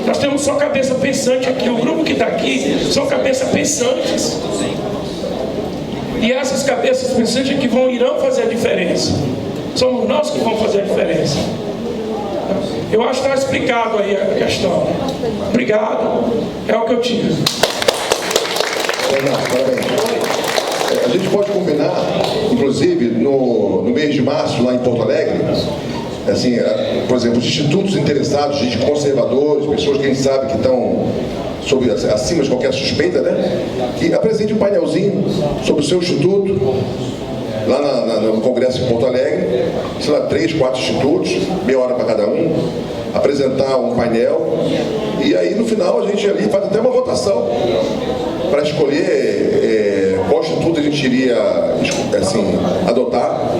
[SPEAKER 8] Nós temos só cabeça pensante aqui. O grupo que está aqui são cabeças pensantes. E essas cabeças pensantes que irão fazer a diferença. Somos nós que vamos fazer a diferença. Eu acho que está explicado aí a questão. Obrigado. É o que eu tinha.
[SPEAKER 1] A gente pode combinar, inclusive, no mês de março, lá em Porto Alegre, assim, por exemplo, os institutos interessados, gente conservadores, pessoas que a gente sabe que estão acima de qualquer suspeita, né? Que apresente um painelzinho sobre o seu instituto, lá no Congresso em Porto Alegre, sei lá, 3, 4 institutos, meia hora para cada um, apresentar um painel, e aí no final a gente ali faz até uma votação para escolher qual instituto a gente iria assim, adotar.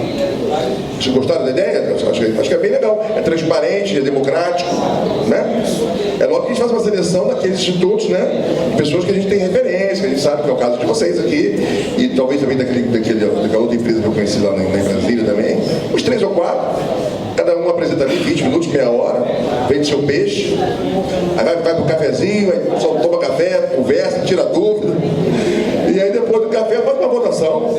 [SPEAKER 1] Vocês gostaram da ideia? Acho que é bem legal. É transparente, é democrático, né? É logo que a gente faz uma seleção daqueles institutos, né? De pessoas que a gente tem referência, que a gente sabe que é o caso de vocês aqui, e talvez também daquela outra empresa que eu conheci lá em Brasília também. Uns 3 ou 4. Cada um apresenta ali 20 minutos, meia hora, vende seu peixe, aí vai pro cafezinho, aí só toma café, conversa, tira dúvida. E aí depois do café faz uma votação.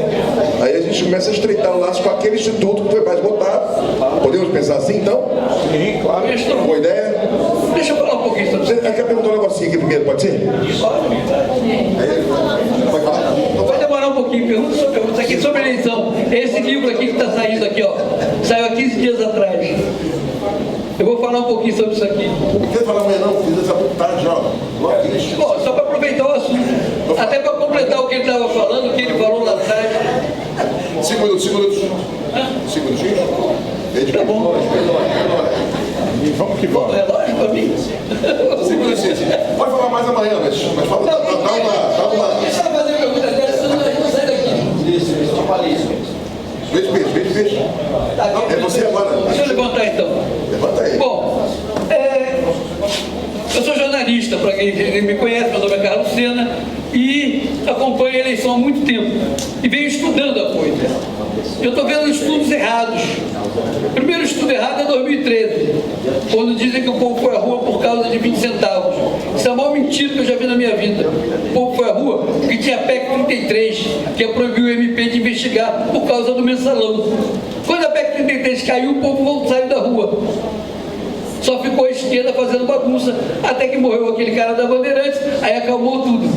[SPEAKER 1] Aí a gente começa a estreitar o laço com aquele instituto que foi mais votado. Podemos pensar assim então?
[SPEAKER 6] Sim, claro.
[SPEAKER 1] Boa ideia?
[SPEAKER 6] Deixa eu falar um pouquinho sobre
[SPEAKER 1] Você quer perguntar um negocinho aqui primeiro, pode ser? Pode falar?
[SPEAKER 6] Vai demorar um pouquinho, perguntas aqui sobre a eleição. Esse livro aqui que está saindo aqui, ó, saiu há 15 dias atrás. Eu vou falar um pouquinho sobre isso aqui.
[SPEAKER 1] Não quer falar amanhã não, fiz essa tarde já,
[SPEAKER 6] Bom, só para aproveitar o assunto. Até para completar o que ele estava falando, o que ele falou lá atrás.
[SPEAKER 1] 5 minutos. 5 minutinhos?
[SPEAKER 6] Tá bom.
[SPEAKER 3] Vamos que vamos.
[SPEAKER 6] Relógio para mim?
[SPEAKER 1] 5 minutinhos. Pode falar mais amanhã, mas fala, dá uma...
[SPEAKER 6] Deixa eu fazer a pergunta dela, senão não sai daqui. Isso, eu falei isso.
[SPEAKER 1] Peixe. É você agora.
[SPEAKER 6] Deixa eu levantar então.
[SPEAKER 1] Levanta aí.
[SPEAKER 6] Bom, eu sou jornalista, para quem me conhece, meu nome é Carlos Sena, e acompanho a eleição há muito tempo. E venho estudando a coisa. Eu estou vendo estudos errados. O primeiro estudo errado é 2013, quando dizem que o povo foi à rua por causa de 20 centavos. Isso é a maior mentira que eu já vi na minha vida. O povo foi à rua porque tinha a PEC 33, que é proibir o MP de investigar por causa do mensalão. Quando a PEC 33 caiu, o povo saiu da rua. Só ficou a esquerda fazendo bagunça, até que morreu aquele cara da Bandeirantes, aí acalmou tudo.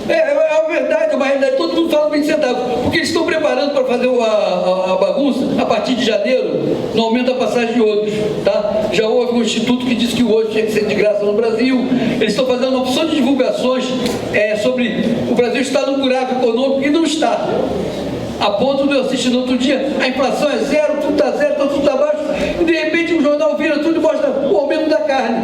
[SPEAKER 6] É verdade, é uma realidade, todo mundo fala 20 centavos, porque eles estão preparando para fazer a bagunça a partir de janeiro, no aumento da passagem de ônibus, tá? Já houve um instituto que disse que o ônibus tinha que ser de graça no Brasil, eles estão fazendo uma opção de divulgações sobre o Brasil estar num buraco econômico e não está. A ponto de eu assistir no outro dia, a inflação é zero, tudo está zero, tudo está baixo, e de repente o jornal vira tudo e mostra o aumento da carne.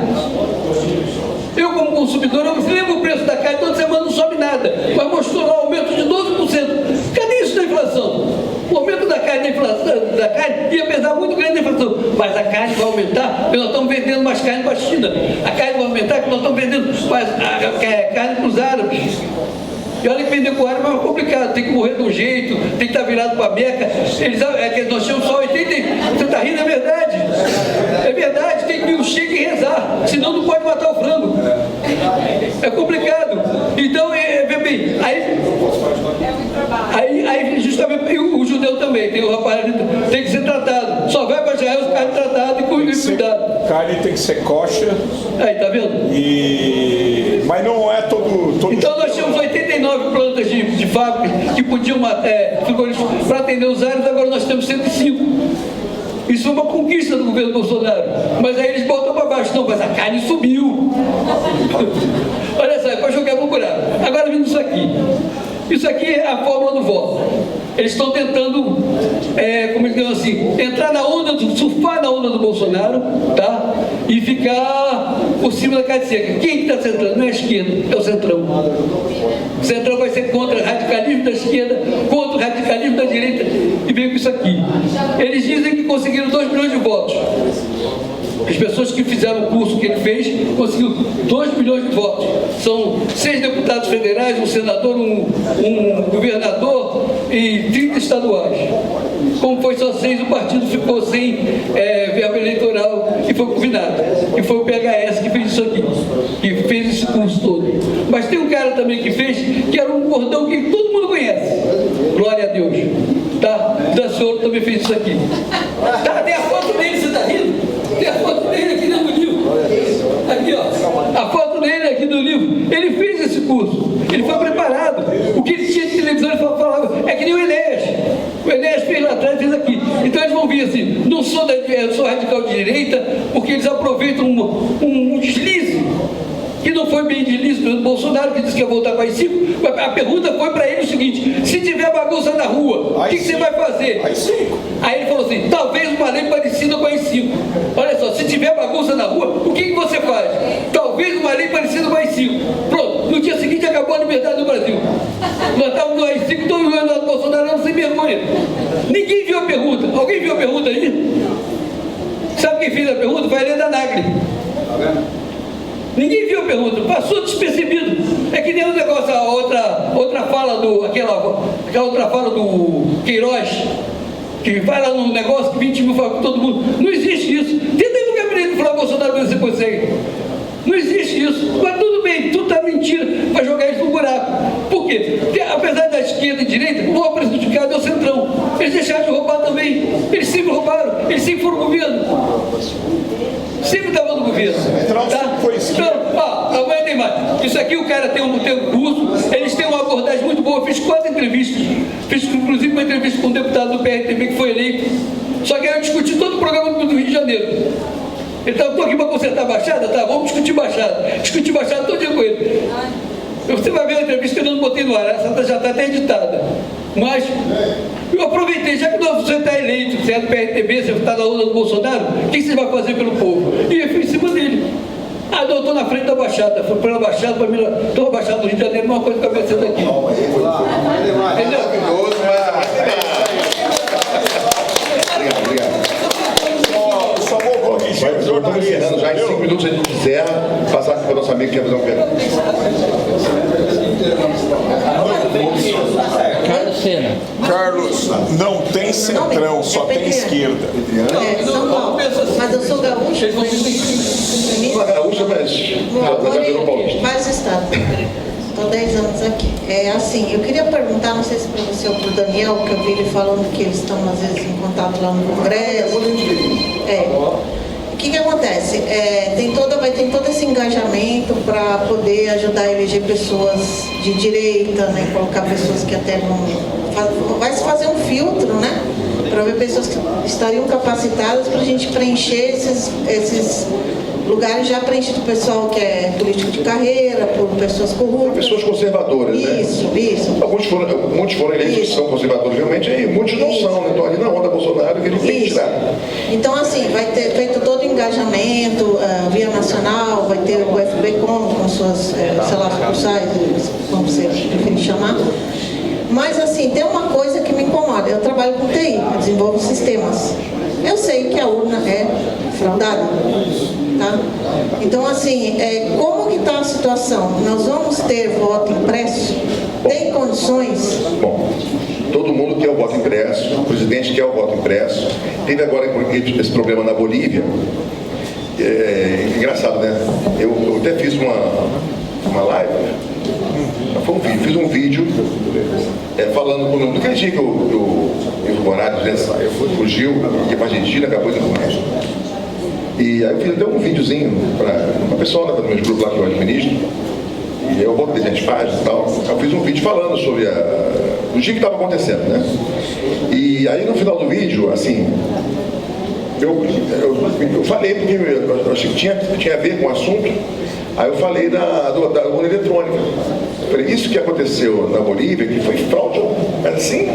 [SPEAKER 6] Eu, como consumidor, eu lembro o preço da carne, toda semana não sobe nada, mas mostrou lá um aumento de 12%. Cadê isso da inflação? O aumento da carne, da carne ia pesar muito grande na inflação, mas a carne vai aumentar porque nós estamos vendendo mais carne para a China. A carne vai aumentar porque nós estamos vendendo mais carne para os árabes. E olha que vender com árabe é mais complicado, tem que morrer de um jeito, tem que estar virado para a Meca. Nós temos só 80. Você está rindo, é verdade. É verdade, tem que vir um cheque e rezar, senão não pode matar o frango. É complicado. Então, vê bem, aí justamente o judeu também, tem o rapaz tem que ser tratado. Só vai para Israel os carnes tratadas e cuidado.
[SPEAKER 3] Carne tem que ser kosher.
[SPEAKER 6] Aí, tá vendo?
[SPEAKER 3] Mas não é todo...
[SPEAKER 6] Então nós tínhamos 89 plantas de fábrica que podiam para atender os árabes, agora nós temos 105. Isso é uma conquista do governo Bolsonaro. Mas aí eles botam para baixo. Não, mas a carne subiu. Olha só, é para jogar no buraco. Agora vindo isso aqui. Isso aqui é a fórmula do voto. Eles estão tentando, como eles dizem assim, entrar na onda, surfar na onda do Bolsonaro, tá? E ficar por cima da carne seca. Quem que está centrando? Não é a esquerda, é o centrão. O centrão vai ser contra o radicalismo da esquerda, contra o radicalismo da direita, e vem com isso aqui. Eles dizem que conseguiram 2 milhões de votos. As pessoas que fizeram o curso que ele fez conseguiram 2 milhões de votos. São 6 deputados federais, um senador, um governador e 30 estaduais. Como foi só 6, o partido ficou sem verba eleitoral e foi convidado. E foi o PHS que fez isso aqui, que fez esse curso todo. Mas tem um cara também que fez, que era um cordão que todo mundo conhece. Glória a Deus. Tá? O Daciolo também fez isso aqui. Tá, tem a foto dele, você está rindo? Tem a foto dele aqui no livro. Aqui, ó. A foto dele aqui no livro. Ele fez esse curso. Ele foi preparado. O que ele tinha de televisão, ele falava. É que nem o Enéas. O Enéas fez lá atrás, fez aqui. Então eles vão vir assim. Não sou, sou radical de direita, porque eles aproveitam um deslize. Que não foi bem deslize do Bolsonaro, que disse que ia voltar para as 5. A pergunta foi para ele o seguinte: se tiver bagunça na rua, o que você vai fazer? Aí ele falou assim: talvez uma lei parecida com as 5. Olha só, se tiver bagunça na rua, o que você faz? Talvez uma lei parecida com as 5. Pronto, no dia seguinte acabou a liberdade do Brasil. Nós estávamos no AI 5, todo o governo do Bolsonaro não sem vergonha. Ninguém viu a pergunta. Alguém viu a pergunta aí? Sabe quem fez a pergunta? Foi a Helena Nagli. Ninguém viu a pergunta, passou despercebido. É que nem o negócio, a outra fala aquela outra fala do Queiroz, que vai lá no negócio que 20 mil fala com todo mundo. Não existe isso. Tenta ir no gabinete falar Bolsonaro, você consegue. Não existe isso. Mas tudo bem, tudo está mentira para jogar isso no buraco. Por quê? Porque, apesar da esquerda e direita, o maior prejudicado é o centrão. Eles deixaram de roubar também. Eles sempre roubaram, eles sempre foram governo. Sempre estavam no governo. Tá? Então, amanhã tem mais. Isso aqui o cara tem um curso, eles têm uma abordagem muito boa. Eu fiz 4 entrevistas. Fiz inclusive uma entrevista com um deputado do PRTB que foi eleito. Só que aí eu discuti todo o programa do Rio de Janeiro. Ele estava, estou aqui para consertar a Baixada? Tá, vamos discutir Baixada. Discutir Baixada todo dia com ele. Você vai ver a entrevista que eu não botei no ar, essa já está até editada. Mas eu aproveitei, já que você está eleito, você é do PRTB, você está na onda do Bolsonaro, o que você vai fazer pelo povo? E eu fui em cima dele. Ah, não, eu estou na frente da Baixada. Fui para a Baixada, para mim, estou na Baixada do Rio de Janeiro, uma coisa que eu estou pensando aqui. Entendeu?
[SPEAKER 1] Maravilhoso, Obrigado.
[SPEAKER 3] Só vou corrigir o jornalista.
[SPEAKER 1] Estamos já em 5 minutos, se a gente quiser passar para o nosso amigo que quer fazer uma pergunta.
[SPEAKER 3] Carlos, não tem centrão, só tem esquerda.
[SPEAKER 9] Mas eu sou gaúcha.
[SPEAKER 1] Uma gaúcha, mas já virou paulista.
[SPEAKER 9] Vários estados. Estou 10 anos aqui. Assim, eu queria perguntar, não sei se para você ou para o Daniel, que eu vi ele falando que eles estão às vezes em contato lá no Congresso. O que acontece? Vai ter todo esse engajamento para poder ajudar a eleger pessoas de direita, né? Colocar pessoas que até não... Vai se fazer um filtro, né? Para ver pessoas que estariam capacitadas para a gente preencher esses lugares já preenchidos por pessoal que é político de carreira, por pessoas corruptas.
[SPEAKER 1] Pessoas conservadoras,
[SPEAKER 9] isso,
[SPEAKER 1] né? Isso. Muitos foram eleitos que são conservadores realmente, e muitos não são, né? Estão ali na onda Bolsonaro que ele tem que tirar.
[SPEAKER 9] Então, assim, vai ter feito todo o engajamento engajamento, via nacional, vai ter o FBCom com suas, sei lá, sucursais, como você preferir chamar. Mas assim, tem uma coisa que me incomoda. Eu trabalho com TI, eu desenvolvo sistemas. Eu sei que a urna é fraudada, tá? Então assim, como que está a situação? Nós vamos ter voto impresso? Tem condições?
[SPEAKER 1] Bom, todo mundo quer o voto impresso, o presidente quer o voto impresso. Teve agora esse problema na Bolívia. Engraçado, né? Eu até fiz uma live, foi um vídeo, fiz um vídeo falando naquele dia que o Morales fugiu, ia para a Argentina, acabou de morrer. E aí eu fiz até um videozinho para uma pessoa do meu grupo lá que eu administro, e eu vou ter as páginas e tal. Eu fiz um vídeo falando sobre o dia que estava acontecendo, né? E aí no final do vídeo, assim, eu falei, porque eu achei que tinha a ver com o assunto. Aí eu falei da urna eletrônica. Eu falei, isso que aconteceu na Bolívia, que foi fraude, assim,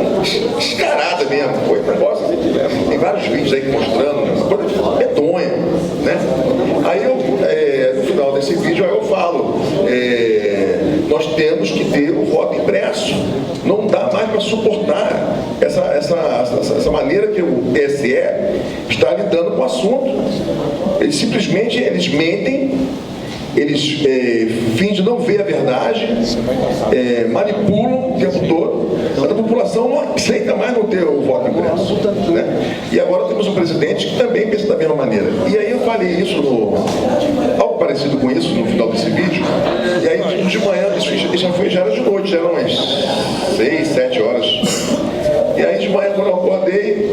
[SPEAKER 1] descarada mesmo. Foi um negócio assim, tem vários vídeos aí mostrando, uma coisa medonha, né? Aí no final desse vídeo, aí eu falo, nós temos que ter o voto impresso. Não dá mais para suportar essa maneira que o TSE está lidando com o assunto. Eles simplesmente mentem. Eles fingem não ver a verdade, manipulam o tempo todo, mas a população não aceita mais não ter o voto impresso, né? E agora temos um presidente que também pensa da mesma maneira. E aí eu falei isso, algo parecido com isso, no final desse vídeo, e aí de manhã, já era de noite, já eram umas 6, 7 horas. E aí de manhã, quando eu acordei,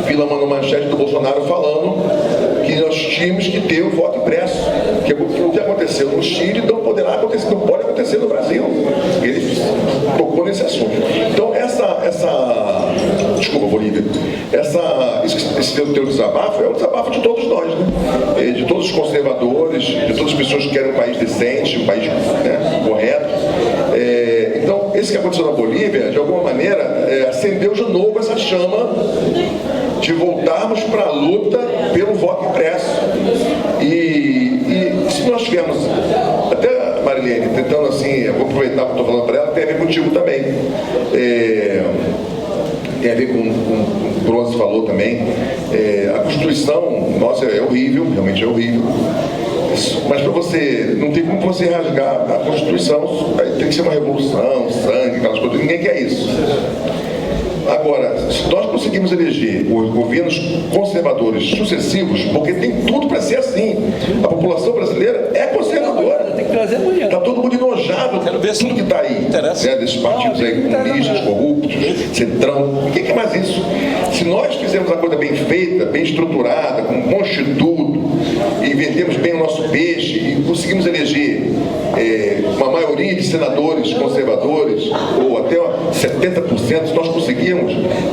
[SPEAKER 1] vi lá uma manchete do Bolsonaro falando que nós tínhamos que ter o voto impresso, que o que aconteceu no Chile não pode acontecer no Brasil. Ele tocou nesse assunto. Então desculpa, Bolívia, esse teu desabafo é o desabafo de todos nós, né? De todos os conservadores, de todas as pessoas que querem um país decente, um país, né, correto. Então, esse que aconteceu na Bolívia, de alguma maneira, acendeu de novo essa chama de voltarmos para a luta pelo voto impresso. E se nós tivermos, até Marilene, tentando assim, eu vou aproveitar que eu estou falando para ela, tem a ver contigo também. Tem a ver com o que o Bronze falou também. A Constituição, nossa, é horrível, realmente é horrível. Mas para você, não tem como você rasgar a Constituição, tem que ser uma revolução, sangue, aquelas coisas, ninguém quer isso. Agora, se nós conseguimos eleger os governos conservadores sucessivos, porque tem tudo para ser assim, a população brasileira é conservadora.
[SPEAKER 6] Tem que trazer amanhã.
[SPEAKER 1] Está todo mundo enojado com tudo que está aí, né, desses partidos aí comunistas, corruptos, centrão. O que é mais isso? Se nós fizermos a coisa bem feita, bem estruturada, com um bom instituto, e vendemos bem o nosso peixe, e conseguimos eleger uma maioria de senadores conservadores, ou até 70%, se nós conseguirmos,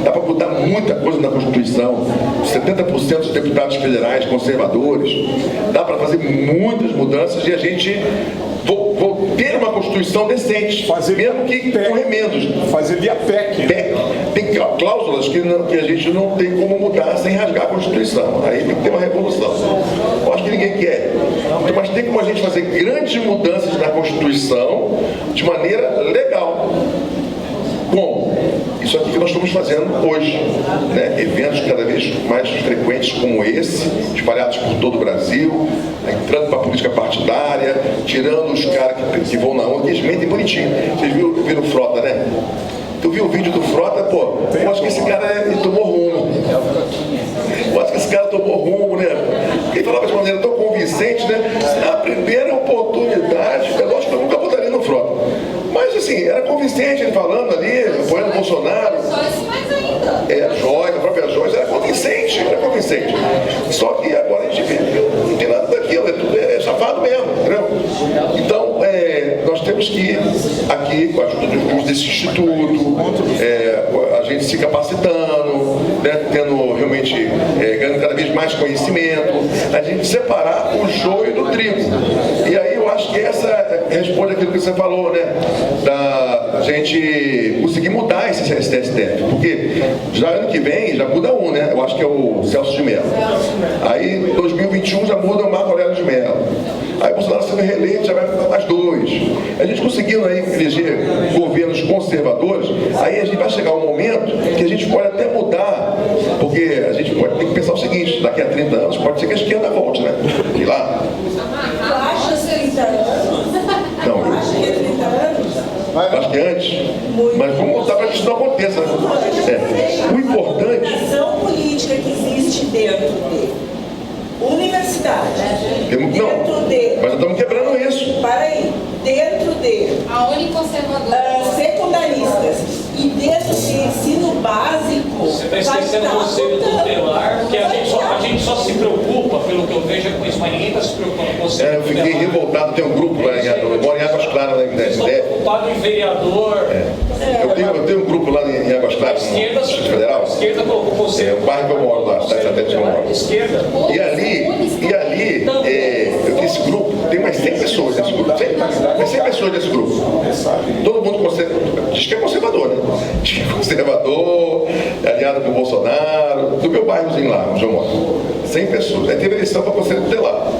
[SPEAKER 1] dá para mudar muita coisa na Constituição. 70% dos deputados federais conservadores, dá para fazer muitas mudanças e a gente ter uma Constituição decente, mesmo que com remendos.
[SPEAKER 3] Fazer via PEC.
[SPEAKER 1] Tem cláusulas que a gente não tem como mudar sem rasgar a Constituição. Aí tem que ter uma revolução. Eu acho que ninguém quer. Então, mas tem como a gente fazer grandes mudanças na Constituição de maneira legal. Como? Isso aqui que nós estamos fazendo hoje, né? Eventos cada vez mais frequentes como esse, espalhados por todo o Brasil, entrando para a política partidária, tirando os caras que vão na onda, que eles mentem bonitinho. Vocês viram o Frota, né? Tu viu o vídeo do Frota? Pô, eu acho que esse cara ele tomou rumo. Eu acho que esse cara tomou rumo, né? Ele falava de maneira tão convincente, né? A primeira oportunidade, é lógico que eu nunca votaria no Frota. Mas assim, era convincente ele falando ali, apoiando o Bolsonaro. A Joyce, a própria Joyce, era convincente. Só que agora a gente vê que não tem nada daquilo, é safado mesmo, entendeu? Então, nós temos que, aqui, com a ajuda desse instituto, a gente se capacitando, né, tendo realmente, ganhando cada vez mais conhecimento, a gente separar o joio do trigo. E aí eu acho que essa responde aquilo que você falou, né? a gente conseguir mudar esse STF, porque já ano que vem já muda um, né? Eu acho que é o Celso de Mello. Aí 2021 já muda o Marco Aurélio de Mello. Aí Bolsonaro sendo reeleito já vai ficar mais 2. A gente conseguindo aí eleger governos conservadores, aí a gente vai chegar um momento que a gente pode até mudar, porque a gente pode ter que pensar o seguinte: daqui a 30 anos pode ser que a esquerda volte, né? E lá.
[SPEAKER 10] Tu acha 30 anos?
[SPEAKER 1] Não,
[SPEAKER 10] Tu acha que é 30 anos?
[SPEAKER 1] acho que antes, mas vamos lutar para que isso não aconteça, né? O importante.
[SPEAKER 10] A organização política que existe dentro de universidade,
[SPEAKER 1] Não, mas estamos quebrando isso.
[SPEAKER 10] Para aí, dentro de
[SPEAKER 2] A uniconservadora.
[SPEAKER 10] secundaristas e dentro de ensino básico,
[SPEAKER 7] Você está esquecendo o conselho tutelar, que a gente só se preocupa, pelo que eu vejo, com isso, mas ninguém está se preocupando com o conselho
[SPEAKER 1] Eu fiquei
[SPEAKER 7] tutelar.
[SPEAKER 1] revoltado, tem um grupo lá eu moro em Águas Claras, na
[SPEAKER 7] Vocês estão
[SPEAKER 1] ideia.
[SPEAKER 7] preocupados em vereador.
[SPEAKER 1] Eu tenho um grupo lá em Águas Claras, no
[SPEAKER 7] Esquerda,
[SPEAKER 1] Distrito Federal.
[SPEAKER 7] esquerda com o
[SPEAKER 1] É
[SPEAKER 7] conselho.
[SPEAKER 1] o bairro que eu moro lá, cidade satélite que eu moro.
[SPEAKER 7] Esquerda.
[SPEAKER 1] E ali, esse grupo, tem umas 100 pessoas nesse grupo, 100 pessoas nesse grupo. Todo mundo diz que é conservador, né? Diz que é conservador, aliado com o Bolsonaro, do meu bairrozinho lá, onde eu moro. 100 pessoas. Aí teve eleição para conselho tutelar.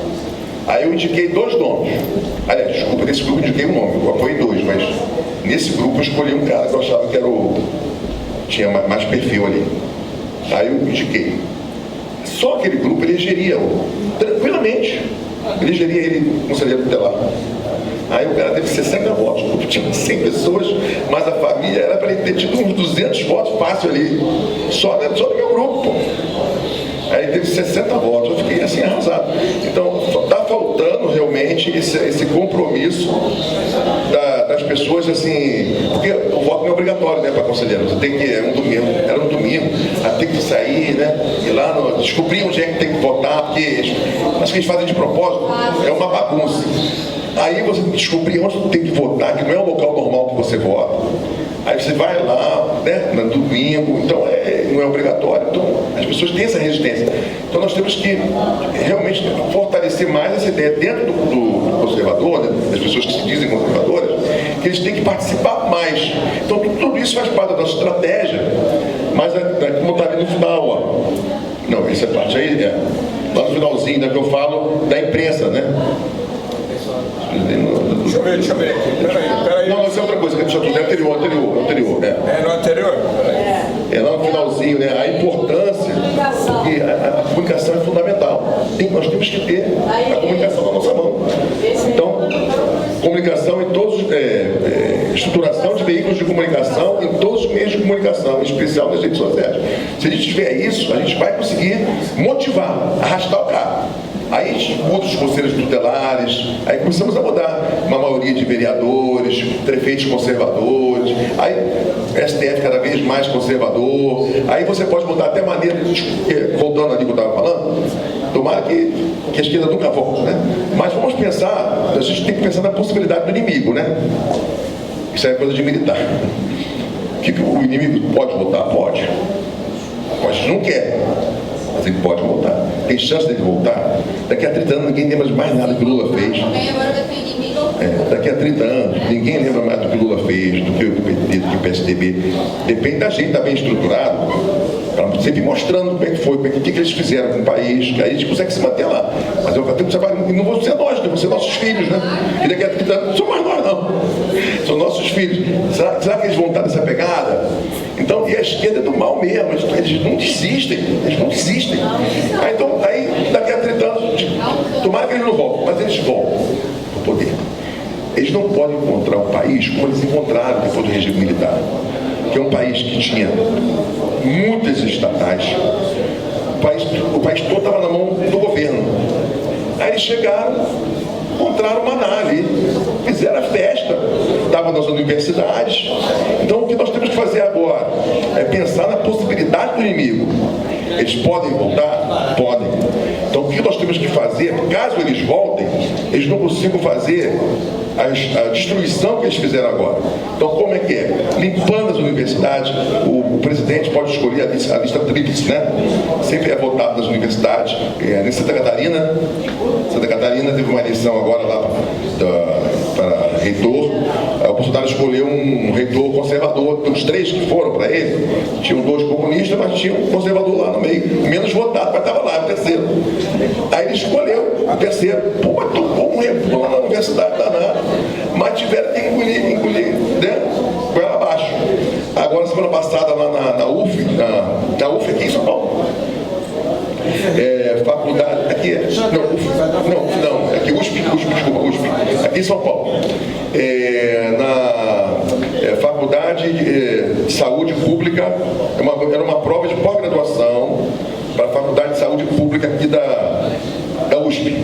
[SPEAKER 1] Aí eu indiquei 2 nomes. Aliás, desculpa, nesse grupo eu indiquei um nome, eu apoiei 2, mas nesse grupo eu escolhi um cara que eu achava que tinha mais perfil ali. Aí eu indiquei. Só aquele grupo elegeria-o tranquilamente. Elegeria ele conselheiro tutelar. Aí o cara teve 60 votos, tinha 100 pessoas, mas a família era para ele ter tido uns 200 votos fácil ali, só do meu grupo, pô. Aí ele teve 60 votos, eu fiquei assim arrasado. Então está faltando realmente esse compromisso das pessoas, assim, porque o voto não é obrigatório, né, para conselheiro. Você tem que, era um domingo, aí tem que sair, né, ir lá, descobrir onde é que tem que votar, porque acho que eles fazem de propósito, é uma bagunça. Aí você descobrir onde tem que votar, que não é o local normal que você vota. Aí você vai lá, né, no domingo, então não é obrigatório. Então as pessoas têm essa resistência. Então nós temos que realmente fortalecer mais essa ideia dentro do conservador, né, das pessoas que se dizem conservadoras, que eles têm que participar mais. Então tudo isso faz parte da nossa estratégia, mas como está ali no final, ó. Não, essa parte aí, lá no finalzinho, que eu falo da imprensa, né?
[SPEAKER 11] Deixa eu ver aqui. Peraí.
[SPEAKER 1] Não, mas é outra coisa, deixa eu ver, anterior, né?
[SPEAKER 11] É no anterior?
[SPEAKER 1] É lá no finalzinho, né? A importância, porque a comunicação é fundamental. Nós temos que ter a comunicação na nossa mão. Então, comunicação em todos, estruturação de veículos de comunicação em todos os meios de comunicação, em especial nas redes sociais. Se a gente tiver isso, a gente vai conseguir motivar, arrastar o carro. Aí muda os conselhos tutelares, aí começamos a mudar uma maioria de vereadores, prefeitos conservadores, aí STF cada vez mais conservador, aí você pode mudar até a maneira de, voltando ali que eu estava falando, tomara que a esquerda nunca volte, né? Mas vamos pensar, a gente tem que pensar na possibilidade do inimigo, né? Isso é coisa de militar. Que o inimigo pode voltar? Pode. Mas não quer. Mas ele pode voltar. Tem chance dele voltar. Daqui a 30 anos ninguém lembra de mais nada que o Lula fez. Daqui a 30 anos ninguém lembra mais do que o Lula fez, do que o PT, do que o PSDB. Depende da gente estar bem estruturado, para sempre mostrando como é que foi, o que eles fizeram com o país, que aí a gente consegue se manter lá. Mas eu vou ter que não vão ser nós, vão ser nossos filhos, né? E daqui a 30 anos não são mais nós, não. São nossos filhos. Será que eles vão estar nessa pegada? Então, e a esquerda é do mal mesmo, eles não desistem, Aí daqui a 30 anos, tomara que eles não voltem, mas eles vão para o poder. Eles não podem encontrar um país como eles encontraram depois do regime militar, que é um país que tinha muitas estatais, o país todo estava na mão do governo. Aí eles chegaram, encontraram uma nave, fizeram a festa, estavam nas universidades. Então o que nós temos que fazer agora é pensar na possibilidade do inimigo. Eles podem voltar? Podem. Então o que nós temos que fazer, caso eles voltem, eles não consigam fazer a destruição que eles fizeram agora. Então, como é que é? Limpando as universidades, o presidente pode escolher a lista tríplice, né? Sempre é votado nas universidades. Em Santa Catarina teve uma eleição agora lá para reitor. O Bolsonaro escolheu um reitor conservador. Dos 3 que foram para ele, tinham 2 comunistas, mas tinha um conservador lá no meio. O menos votado, mas estava lá, o terceiro. Aí ele escolheu o terceiro. Pô, mas tomou um reitor lá na universidade danada. Mas tiveram que engolir, né? Foi lá abaixo. Agora, semana passada, lá na UF, na UF aqui em São Paulo. Faculdade, aqui é. Não, aqui USP, aqui em São Paulo. Na Faculdade de Saúde Pública, era uma prova de pós-graduação para a Faculdade de Saúde Pública aqui da USP.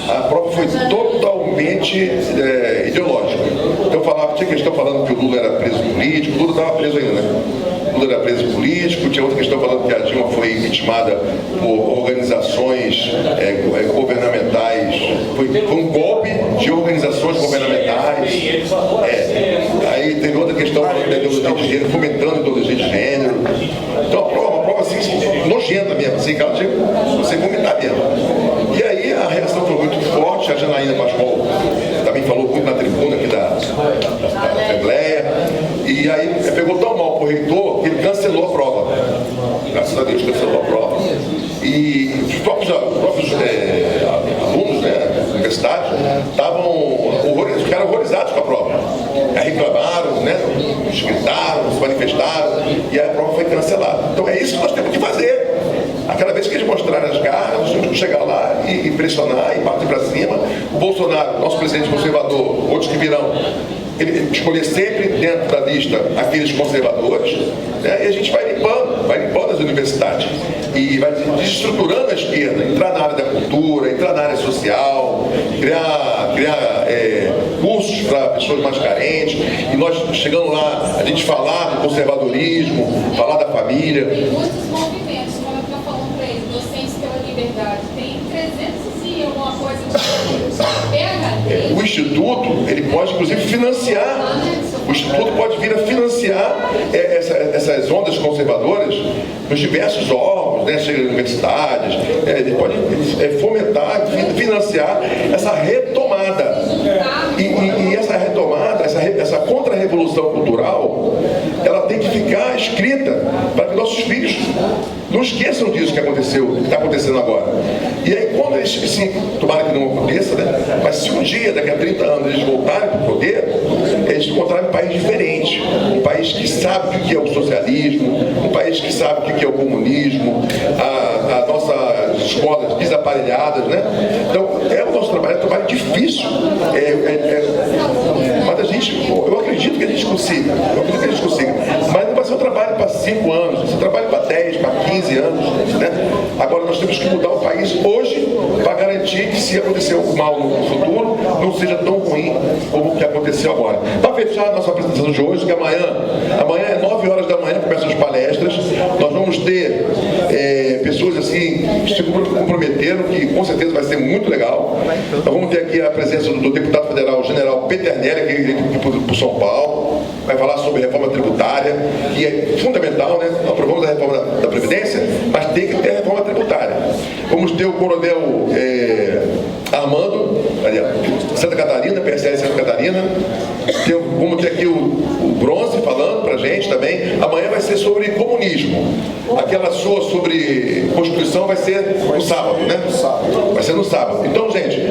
[SPEAKER 1] A prova foi totalmente ideológica. Então tinha questão falando que o Lula era preso político, o Lula estava preso ainda, né? O Lula era preso político, tinha outra questão falando que a Dilma foi vitimada por organizações governamentais, foi um golpe de organizações governamentais. Aí teve outra questão falando da ideologia de gênero, fomentando a ideologia de gênero. Então uma prova assim, nojenta mesmo, assim, cara, você vomitar mesmo. E aí a reação foi muito forte, a Janaína Pascoal também falou muito na tribuna aqui da Assembleia, e aí pegou tão mal pro reitor que ele cancelou a prova. Graças a Deus cancelou a prova. E os próprios alunos, né, universitários, ficaram horrorizados com a prova. Aí reclamaram, né, gritaram, se manifestaram, e aí a prova foi cancelada. Então é isso que nós temos que fazer. Aquela vez que eles mostrarem as garras, nós temos que chegar lá e pressionar e partir para cima. O Bolsonaro, nosso presidente conservador, outros que virão, ele escolher sempre dentro da lista aqueles conservadores, né? E a gente vai limpando as universidades e vai desestruturando a esquerda, entrar na área da cultura, entrar na área social, criar cursos para pessoas mais carentes, e nós chegando lá, a gente falar do conservadorismo, falar da família.
[SPEAKER 12] Muitos movimentos, como eu estava falando para ele, Docentes pela Liberdade, tem 300 e alguma coisa de
[SPEAKER 1] O Instituto, ele pode inclusive financiar, o Instituto pode vir a financiar essas ondas conservadoras nos diversos órgãos, né, seja universidades, ele pode fomentar, financiar essa retomada. E essa retomada, essa contra-revolução cultural, ela tem que ficar escrita para que nossos filhos não esqueçam disso que aconteceu, que está acontecendo agora. E aí, quando eles, assim, tomara que não aconteça, né? Mas se um dia, daqui a 30 anos, eles voltarem para o poder, eles encontrarem um país diferente, um país que sabe o que é o socialismo, um país que sabe o que é o comunismo, a nossa escolas desaparelhadas, né? Então, o nosso trabalho é um trabalho difícil, mas a gente, eu acredito que a gente consiga, mas não vai ser um trabalho para 5 anos, vai ser um trabalho para 10, para 15 anos, né? Agora nós temos que mudar o país hoje para garantir que, se acontecer algo mal no futuro, não seja tão ruim como o que aconteceu agora. Para fechar a nossa apresentação de hoje, que amanhã é 9 horas da manhã, começam as palestras, nós vamos ter pessoas assim que se comprometeram, que com certeza vai ser muito legal. Nós vamos ter aqui a presença do deputado federal, general Peternelli, que é aqui por São Paulo, vai falar sobre reforma tributária, que é fundamental, né? Nós aprovamos a reforma da Previdência, mas tem que ter a reforma tributária. Vamos ter o coronel Armando, Santa Catarina, PSL Santa Catarina. Vamos ter aqui o Bronze falando pra gente também. Amanhã vai ser sobre comunismo. Aquela sua sobre Constituição vai ser no sábado, né? Vai ser no sábado. Então, gente,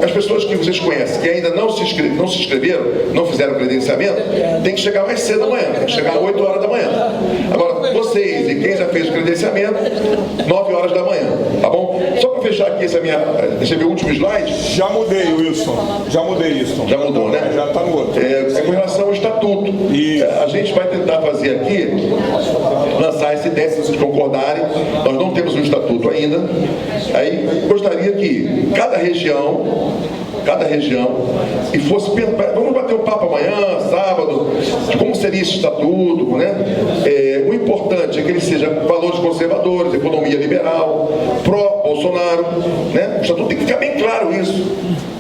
[SPEAKER 1] as pessoas que vocês conhecem, que ainda não se inscreveram, não fizeram credenciamento, tem que chegar mais cedo amanhã, tem que chegar às 8 horas da manhã. Agora, vocês e quem já fez o credenciamento, 9 horas da manhã, tá bom? Só para fechar aqui deixa eu ver o último slide.
[SPEAKER 11] Já mudei, Wilson. Já mudei isso.
[SPEAKER 1] Já mudou, né?
[SPEAKER 11] Já está no outro.
[SPEAKER 1] Com relação ao estatuto. A gente vai tentar fazer aqui, lançar essa ideia, se vocês concordarem. Nós não temos um estatuto ainda. Aí gostaria que cada região, e fosse, vamos bater um papo amanhã, sábado, de como seria esse estatuto, né? O importante é que ele seja valores conservadores, economia liberal, pró-Bolsonaro, claro isso,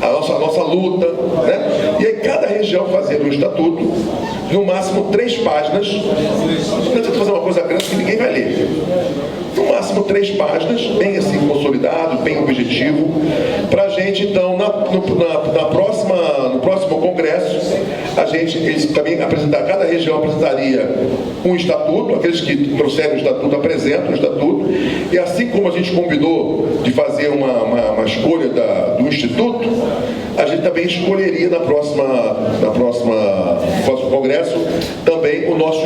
[SPEAKER 1] a nossa luta, né? E aí cada região fazer um estatuto, no máximo 3 páginas, não adianta fazer uma coisa grande que ninguém vai ler. No máximo 3 páginas, bem assim consolidado, bem objetivo, para a gente então, no próximo congresso, eles também apresentar, cada região apresentaria um estatuto, aqueles que trouxerem o estatuto apresentam o estatuto, e assim como a gente combinou de fazer uma escolha do Instituto, a gente também escolheria no próximo congresso também o nosso